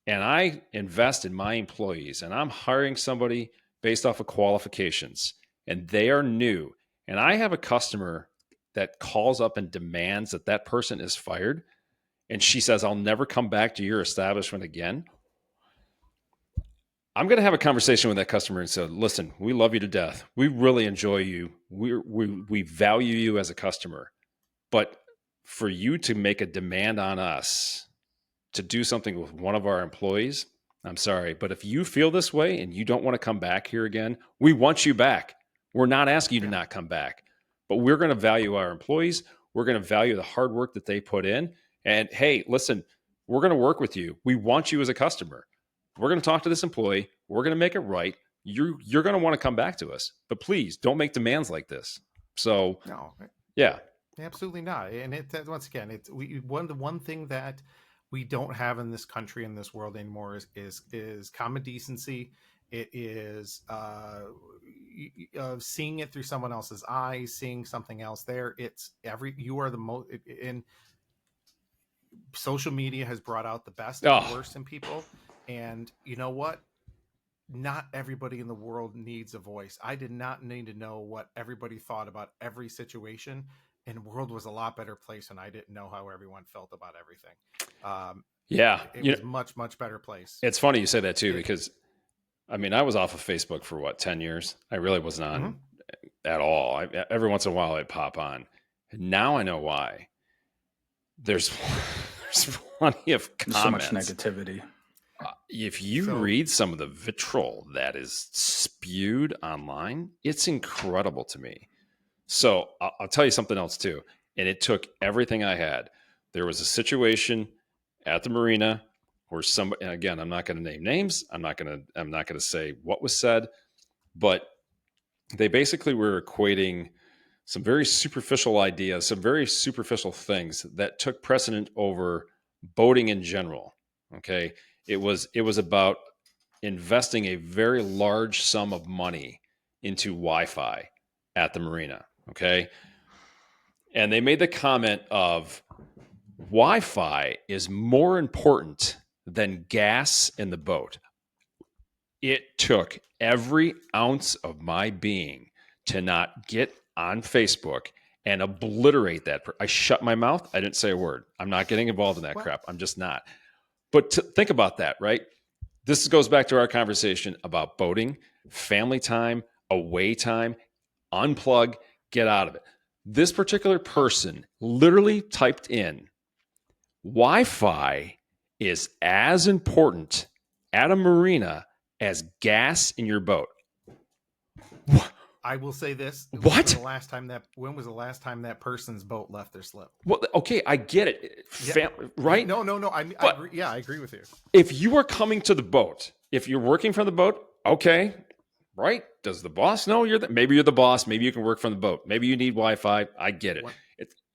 and I invest in my employees and I'm hiring somebody based off of qualifications and they are new, and I have a customer that calls up and demands that person is fired, and she says, I'll never come back to your establishment again, I'm going to have a conversation with that customer and say, listen, we love you to death. We really enjoy you. We value you as a customer. But for you to make a demand on us to do something with one of our employees, I'm sorry. But if you feel this way and you don't want to come back here again, we want you back. We're not asking you to not come back. But we're going to value our employees. We're going to value the hard work that they put in. And hey, listen, we're going to work with you. We want you as a customer. We're going to talk to this employee. We're going to make it right. You're going to want to come back to us. But please don't make demands like this. So, no, yeah, absolutely not. And once again, it's the one thing that we don't have in this country, in this world anymore, is common decency. It is seeing it through someone else's eyes, seeing something else there. You are the most in social media has brought out the best and the worst in people. And you know what? Not everybody in the world needs a voice. I did not need to know what everybody thought about every situation. And the world was a lot better place, and I didn't know how everyone felt about everything. It was much, much better place. It's funny you say that too, because I mean, I was off of Facebook for 10 years. I really wasn't on at all. Every once in a while I'd pop on. And now I know why. There's plenty of comments. So much negativity. If you read some of the vitriol that is spewed online, it's incredible to me. So I'll tell you something else too. And it took everything I had. There was a situation at the marina where somebody, and again, I'm not going to name names. I'm not going to say what was said, but they basically were equating some very superficial ideas, some very superficial things that took precedent over boating in general. Okay. It was about investing a very large sum of money into Wi-Fi at the marina. Okay. And they made the comment of Wi-Fi is more important than gas in the boat. It took every ounce of my being to not get on Facebook and obliterate that. I shut my mouth. I didn't say a word. I'm not getting involved in that crap. I'm just not. But think about that, right? This goes back to our conversation about boating, family time, away time, unplug, get out of it. This particular person literally typed in, Wi-Fi is as important at a marina as gas in your boat. I will say this. What? When was the last time that person's boat left their slip? Well, okay, I get it. Right? No. I agree with you. If you are coming to the boat, if you're working from the boat, okay, right? Does the boss know maybe you're the boss? Maybe you can work from the boat. Maybe you need Wi-Fi. I get it.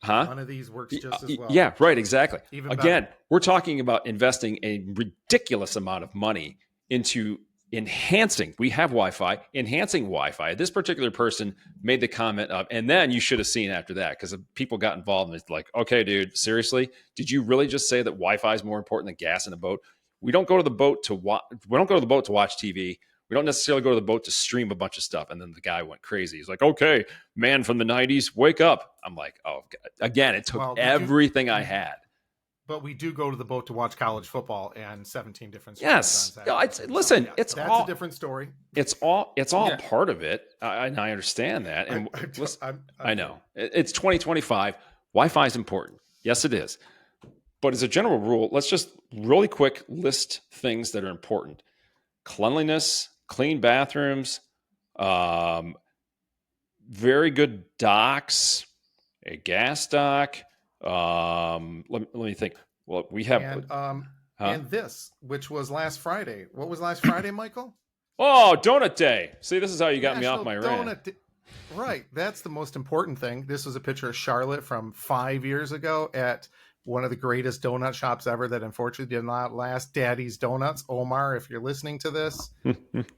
One of these works just as well. Yeah, right, exactly. Even Again, better. we're talking about investing a ridiculous amount of money into enhancing. We have Wi-Fi, enhancing Wi-Fi. This particular person made the comment of, and then you should have seen after that, because people got involved and it's like, okay, dude, seriously, did you really just say that Wi-Fi is more important than gas in a boat? We don't go to the boat to watch. We don't go to the boat to watch TV. We don't necessarily go to the boat to stream a bunch of stuff. And then the guy went crazy. He's like, okay, man from the 90s, wake up. I'm like, oh, God. Again, it took everything I had. But we do go to the boat to watch college football and 17 different. Yes. That's a different story. It's all part of it. I understand that. And I know it's 2025. Wi-Fi is important. Yes, it is. But as a general rule, let's just really quick list things that are important. Cleanliness, clean bathrooms, very good docks, a gas dock. Let me think. Well, we have and this, which was last Friday. What was last Friday, Michael? Oh, Donut Day. See, this is how you got me off my rant. Right. That's the most important thing. This was a picture of Charlotte from 5 years ago at one of the greatest donut shops ever that unfortunately did not last. Daddy's Donuts. Omar, if you're listening to this,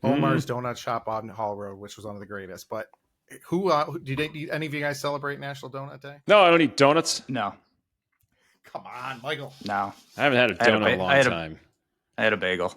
Omar's Donut Shop on Hall Road, which was one of the greatest. But did any of you guys celebrate National Donut Day? No, I don't eat donuts. No. Come on, Michael. No. I haven't had a donut in a long time. I had a bagel.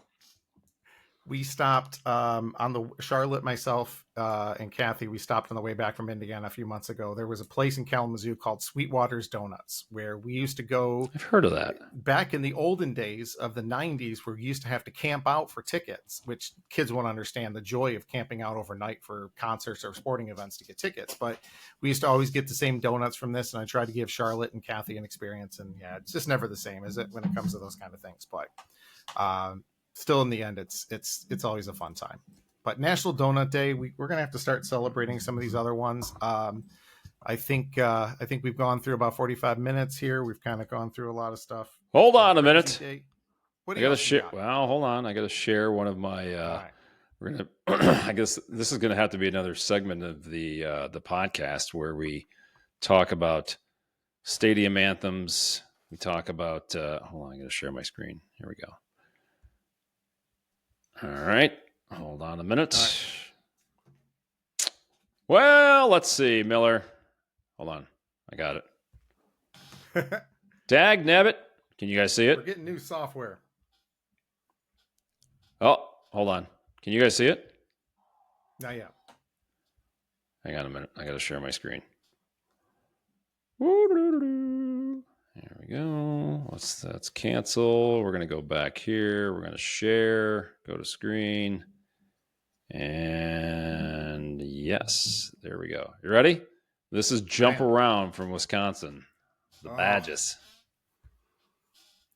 We stopped on the Charlotte, myself, and Kathy. We stopped on the way back from Indiana a few months ago. There was a place in Kalamazoo called Sweetwater's Donuts where we used to go. I've heard of that. Back in the olden days of the 90s, where we used to have to camp out for tickets, which kids won't understand the joy of camping out overnight for concerts or sporting events to get tickets. But we used to always get the same donuts from this, and I tried to give Charlotte and Kathy an experience. And yeah, it's just never the same, is it, when it comes to those kind of things? But still, in the end, it's always a fun time. But National Donut Day, we're gonna have to start celebrating some of these other ones. I think we've gone through about 45 minutes here. We've kind of gone through a lot of stuff. Hold on a minute. What I gotta share. Well, hold on. I gotta share one of my. Right. We're gonna. I guess this is gonna have to be another segment of the podcast where we talk about stadium anthems. We talk about. Hold on. I'm gonna share my screen. Here we go. All right. Hold on a minute. Right. Well, let's see, Miller. Hold on. I got it. Dag nabbit. Can you guys see it? We're getting new software. Oh, hold on. Can you guys see it? Not yet. Hang on a minute. I got to share my screen. There we go. Let's cancel. We're going to go back here. We're going to share. Go to screen. And yes, there we go. You ready? This is Jump Around from Wisconsin. The Badges.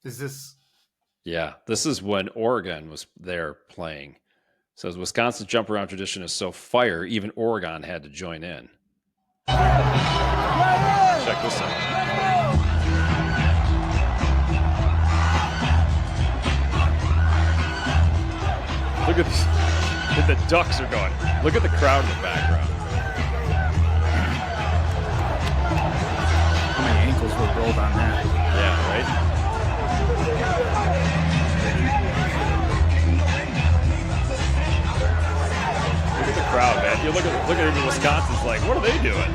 Is this? Yeah, this is when Oregon was there playing. It says Wisconsin's Jump Around tradition is so fire, even Oregon had to join in. Check this out. Look at this. The ducks are going. Look at the crowd in the background. How many ankles were rolled on that? Yeah, right? Look at the crowd, man. You look at the Wisconsin's like, what are they doing?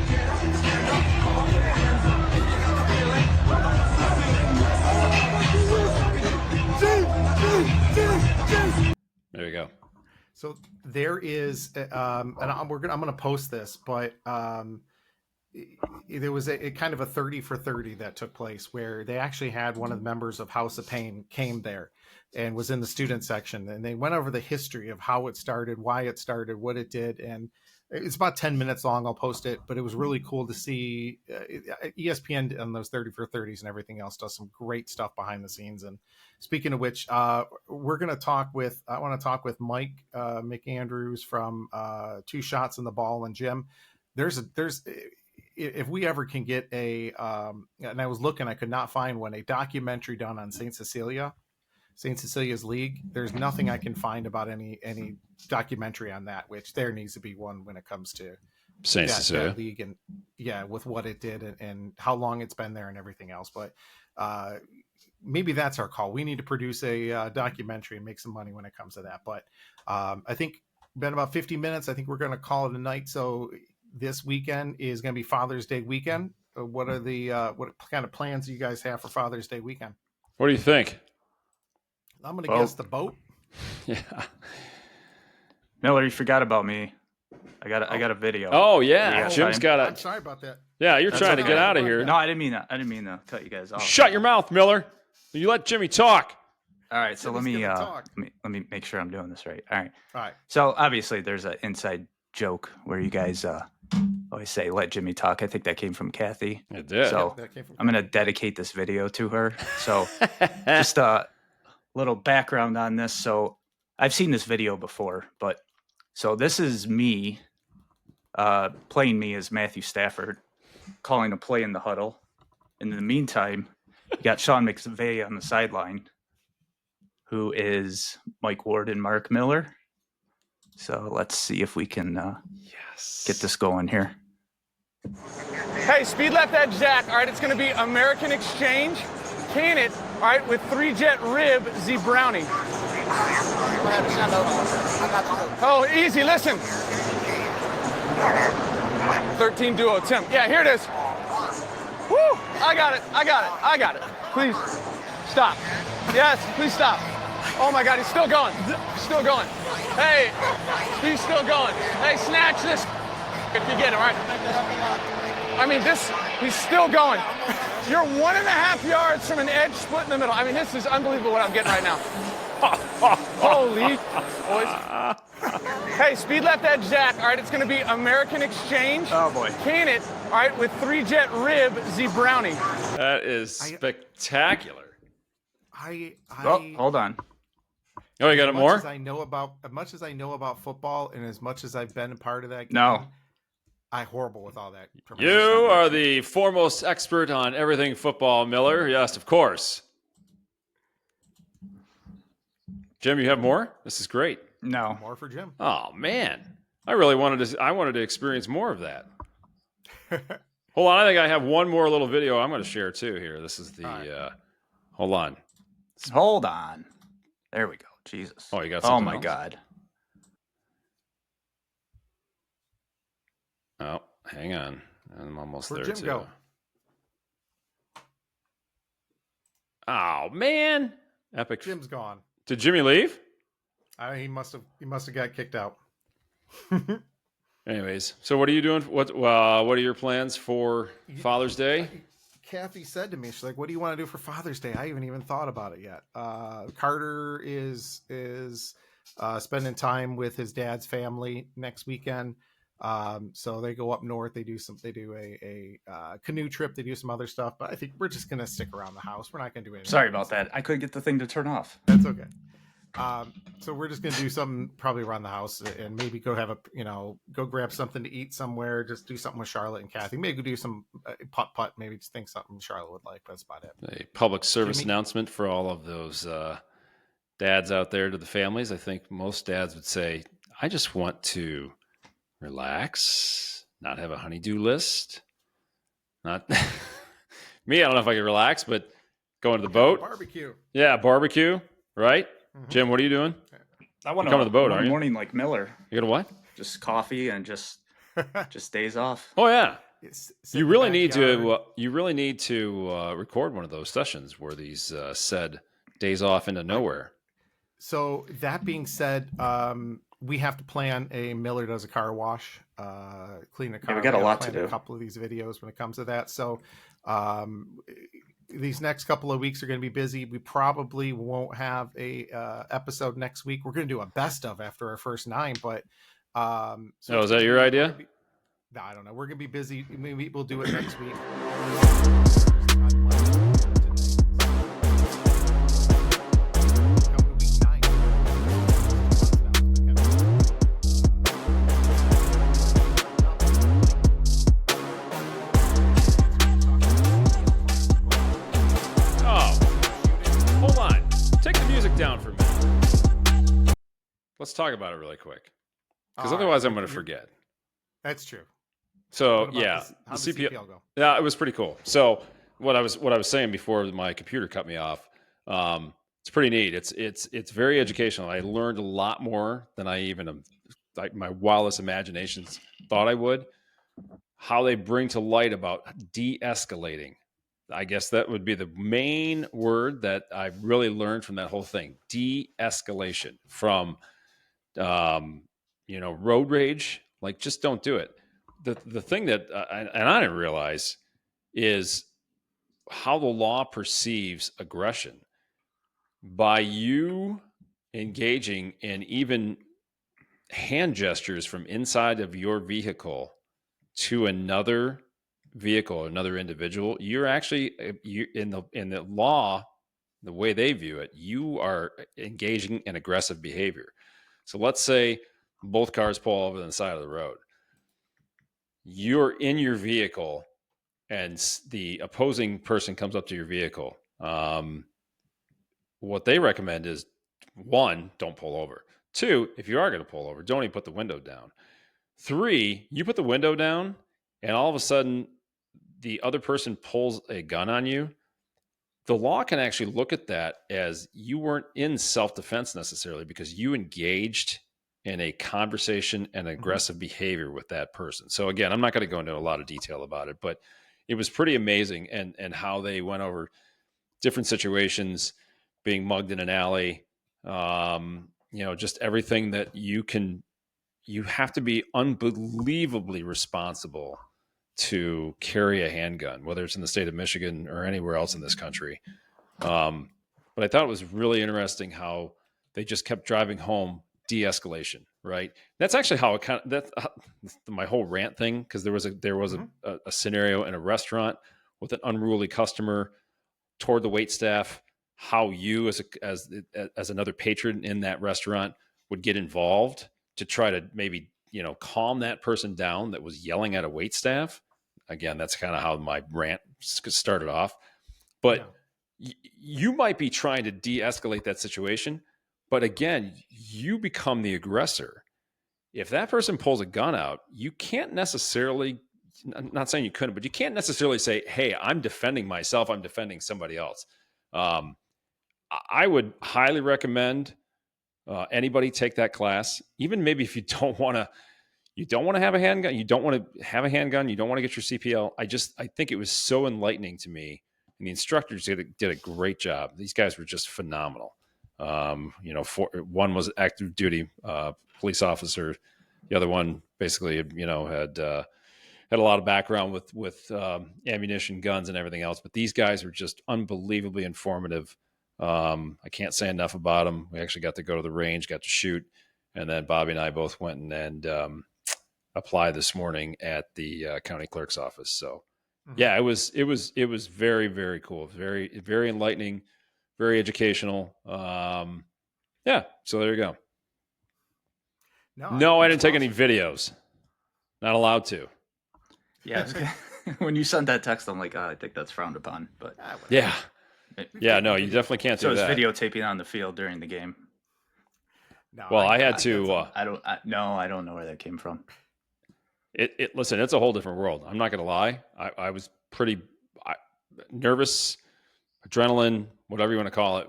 There you go. So there is, and I'm going to post this, but there was a kind of a 30 for 30 that took place where they actually had one of the members of House of Pain came there and was in the student section, and they went over the history of how it started, why it started, what it did, and It's about 10 minutes long. I'll post it, but it was really cool to see ESPN on those 30 for 30s and everything else does some great stuff behind the scenes. And speaking of which, we're going to talk with, I want to talk with Mike McAndrews from Two Shots in the Ball and Jim. If we ever can get and I was looking, I could not find one, a documentary done on St. Cecilia's League. There's nothing I can find about any documentary on that, which there needs to be one when it comes to St. Cecilia that league and with what it did and how long it's been there and everything else. But maybe that's our call. We need to produce a documentary and make some money when it comes to that. But I think been about 50 minutes. I think we're going to call it a night. So this weekend is going to be Father's Day weekend. What are what kind of plans do you guys have for Father's Day weekend? What do you think? I'm going to guess the boat. Yeah. Miller, you forgot about me. I got a video. Oh yeah, Jim's got I'm sorry about that. Yeah, you're trying to get out of here. No, I didn't mean that. I didn't mean to cut you guys off. Shut your mouth, Miller. You let Jimmy talk. All right, so let me make sure I'm doing this right. All right. All right. So obviously there's an inside joke where you guys always say let Jimmy talk. I think that came from Kathy. It did. So I'm going to dedicate this video to her. So just a little background on this. So I've seen this video before, but so this is me playing me as Matthew Stafford, calling a play in the huddle. And in the meantime, you got Sean McVay on the sideline, who is Mike Ward and Mark Miller. So let's see if we can get this going here. Hey, speed left edge Jack. All right, it's going to be American Exchange. Can it, all right, with 3-jet rib Z Brownie. Oh, easy, listen. 13 duo, Tim. Yeah, here it is. Woo, I got it. Please, stop. Yes, please stop. Oh my God, he's still going. Hey, he's still going. Hey, snatch this if you get him, all right? I mean, he's still going. You're 1.5 yards from an edge split in the middle. I mean, this is unbelievable what I'm getting right now. Holy boys. Hey, speed left edge Jack. All right, it's going to be American Exchange. Oh, boy. Can it, all right, with 3-jet rib Z Brownie. That is spectacular. Hold on. Oh, you got it more? As much as I know about football and as much as I've been a part of that game, No. I'm horrible with all that. You are the foremost expert on everything football, Miller. Yes, of course. Jim, you have more? This is great. No. More for Jim. Oh man, I really wanted to experience more of that. Hold on, I think I have one more little video I'm going to share too. Here, this is the. Hold on. There we go. Jesus. Oh, you got something my else? God. Oh, hang on. I'm almost Where'd there Jim too. go? Oh man, epic. Jim's gone. Did Jimmy leave? He must have got kicked out. Anyways, so what are you doing? What are your plans for Father's Day? Kathy said to me, she's like, "What do you want to do for Father's Day?" I haven't even thought about it yet. Carter is spending time with his dad's family next weekend. So they go up north. They do a canoe trip. They do some other stuff. But I think we're just gonna stick around the house. We're not gonna do anything. Sorry about that. I couldn't get the thing to turn off. That's okay. So we're just gonna do something probably around the house and maybe go go grab something to eat somewhere. Just do something with Charlotte and Kathy. Maybe do some putt. Maybe just think something Charlotte would like. That's about it. A public service announcement for all of those dads out there to the families. I think most dads would say, "I just want to relax, not have a honey-do list." Not me. I don't know if I can relax, but going to the boat, barbecue. Yeah, barbecue. Right. Mm-hmm. Jim, what are you doing? I want to come to the boat, aren't you? Morning like Miller. You got a what? Just coffee and just days off. Oh yeah. You really need to record one of those sessions where these said days off into nowhere. So that being said, we have to plan a Miller does a car wash, clean a car. Yeah, we got a lot to do. A couple of these videos when it comes to that. So these next couple of weeks are going to be busy. We probably won't have a episode next week. We're going to do a best of after our first 9, but So is that your idea? I don't know. We're gonna be busy. We'll do it next week. Hold on. Take the music down for a minute. Let's talk about it really quick, because otherwise I'm going to forget. That's true. So How did the CPL go? Yeah, it was pretty cool. So what I was saying before my computer cut me off, it's pretty neat. It's very educational. I learned a lot more than I even like my wildest imaginations thought I would. How they bring to light about de-escalating. I guess that would be the main word that I really learned from that whole thing. De-escalation from, road rage. Like, just don't do it. The thing that, and I didn't realize, is how the law perceives aggression. By you engaging in even hand gestures from inside of your vehicle to another vehicle, another individual, you're actually in the law, the way they view it, you are engaging in aggressive behavior. So let's say both cars pull over on the side of the road. You're in your vehicle and the opposing person comes up to your vehicle. What they recommend is, 1, don't pull over. 2, if you are going to pull over, don't even put the window down. 3, you put the window down and all of a sudden the other person pulls a gun on you. The law can actually look at that as you weren't in self-defense necessarily, because you engaged in a conversation and aggressive behavior with that person. So again, I'm not going to go into a lot of detail about it, but it was pretty amazing, and how they went over different situations, being mugged in an alley, just everything that you have to be unbelievably responsible to carry a handgun, whether it's in the state of Michigan or anywhere else in this country. But I thought it was really interesting how they just kept driving home de-escalation, right? That's actually how it that's my whole rant thing. Cause there was a scenario in a restaurant with an unruly customer toward the waitstaff, how you as another patron in that restaurant would get involved to try to maybe, calm that person down that was yelling at a waitstaff. Again, that's kind of how my rant started off. But you might be trying to de-escalate that situation, but again, you become the aggressor. If that person pulls a gun out, you can't necessarily, I'm not saying you couldn't, but you can't necessarily say, hey, I'm defending myself, I'm defending somebody else. I would highly recommend anybody take that class, even maybe if you don't want to have a handgun, you don't want to have a handgun, you don't want to get your CPL. I think it was so enlightening to me, and the instructors did a great job. These guys were just phenomenal. One was active duty police officer, the other one basically, had a lot of background with ammunition, guns, and everything else. But these guys were just unbelievably informative. I can't say enough about them. We actually got to go to the range, got to shoot, and then Bobby and I both went and applied this morning at the county clerk's office. So, yeah, it was very, very cool, very, very enlightening, very educational. Yeah, so there you go. No, I didn't take any videos. Not allowed to. Yeah, when you sent that text, I'm like, I think that's frowned upon. But yeah. No, you definitely can't do that. So it's videotaping on the field during the game. No, well, I had to. I don't know where that came from. Listen, it's a whole different world. I'm not going to lie. I was pretty nervous, adrenaline, whatever you want to call it.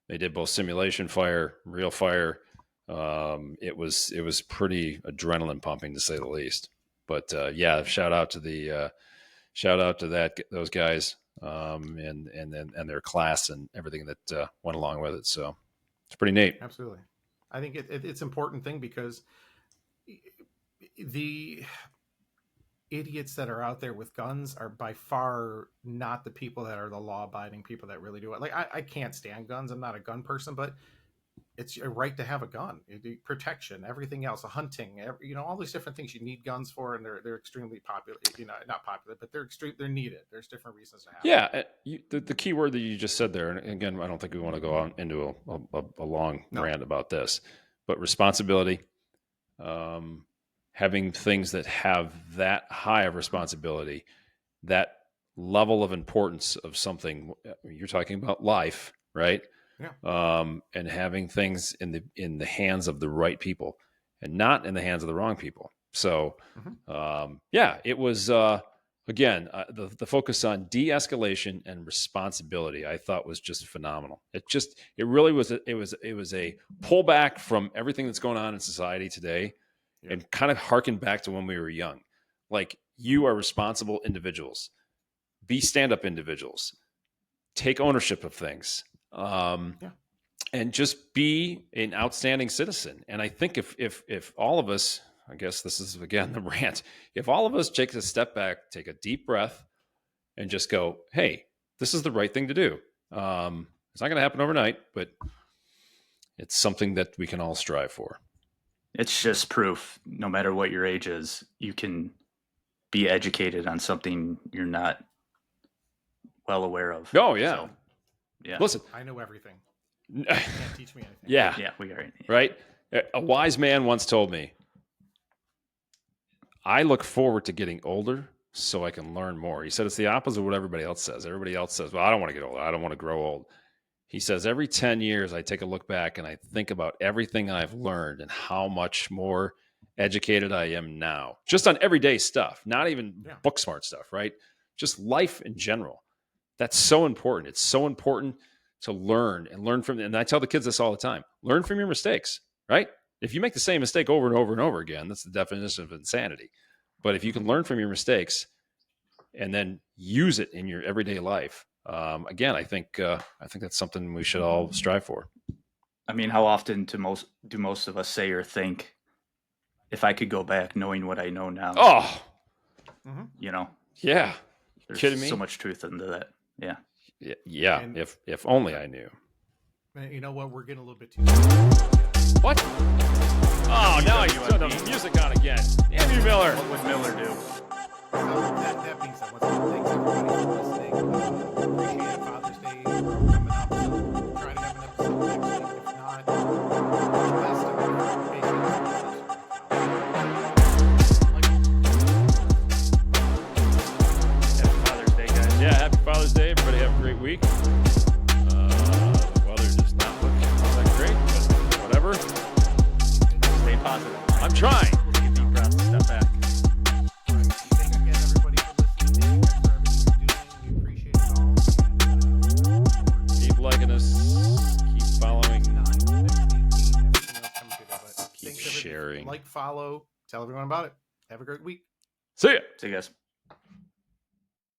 They did both simulation fire, real fire. It was pretty adrenaline pumping, to say the least. But shout out to those guys, and their class and everything that went along with it. So it's pretty neat. Absolutely. I think it's an important thing, because the idiots that are out there with guns are by far not the people that are the law-abiding people that really do it. Like, I can't stand guns. I'm not a gun person, but it's your right to have a gun, protection, everything else, hunting, all these different things you need guns for, and they're extremely popular. Not popular, but they're needed. There's different reasons to have. Yeah, the key word that you just said there, and again, I don't think we want to go on into a long rant about this, but responsibility, having things that have that high of responsibility, that level of importance of something. You're talking about life, right? Yeah. And having things in the hands of the right people and not in the hands of the wrong people. So, it was again the focus on de-escalation and responsibility. I thought was just phenomenal. It really was. It was a pullback from everything that's going on in society today, and kind of harken back to when we were young. Like, you are responsible individuals. Be stand-up individuals. Take ownership of things. And just be an outstanding citizen. And I think if all of us, I guess this is again the rant, if all of us take a step back, take a deep breath, and just go, hey, this is the right thing to do. It's not going to happen overnight, but it's something that we can all strive for. It's just proof, no matter what your age is, you can be educated on something you're not well aware of. Oh, yeah. So, yeah. Listen, I know everything. You can't teach me anything. Yeah. Yeah, we are. Right? A wise man once told me, I look forward to getting older so I can learn more. He said it's the opposite of what everybody else says. Everybody else says, well, I don't want to get older. I don't want to grow old. He says, every 10 years, I take a look back and I think about everything I've learned and how much more educated I am now. Just on everyday stuff, not even book smart stuff, right? Just life in general. That's so important. It's so important to learn from, and I tell the kids this all the time, learn from your mistakes, right? If you make the same mistake over and over and over again, that's the definition of insanity. But if you can learn from your mistakes and then use it in your everyday life, again, I think that's something we should all strive for. I mean, how often do most of us say or think, if I could go back knowing what I know now? Oh, yeah. There's kidding me? So much truth into that. Yeah. Yeah. And if only I knew. You know what? We're getting a little bit too. What? Oh, now I turned the music on again. Damn you, Miller. What would Miller do? That being said, once again, thanks everybody for listening. Appreciate Father's Day coming up. So try to have an episode next week. If not, last Happy Father's Day, guys. Yeah, happy Father's Day. Everybody have a great week. The weather does not look all that great, but whatever. Stay positive. I'm trying. Take a deep breath, step back. Thanks again, everybody, for listening. Thanks for everything you're doing. We appreciate it all. Keep liking us. Keep following. Keep sharing. Like, follow, tell everyone about it. Have a great week. See ya. See you guys.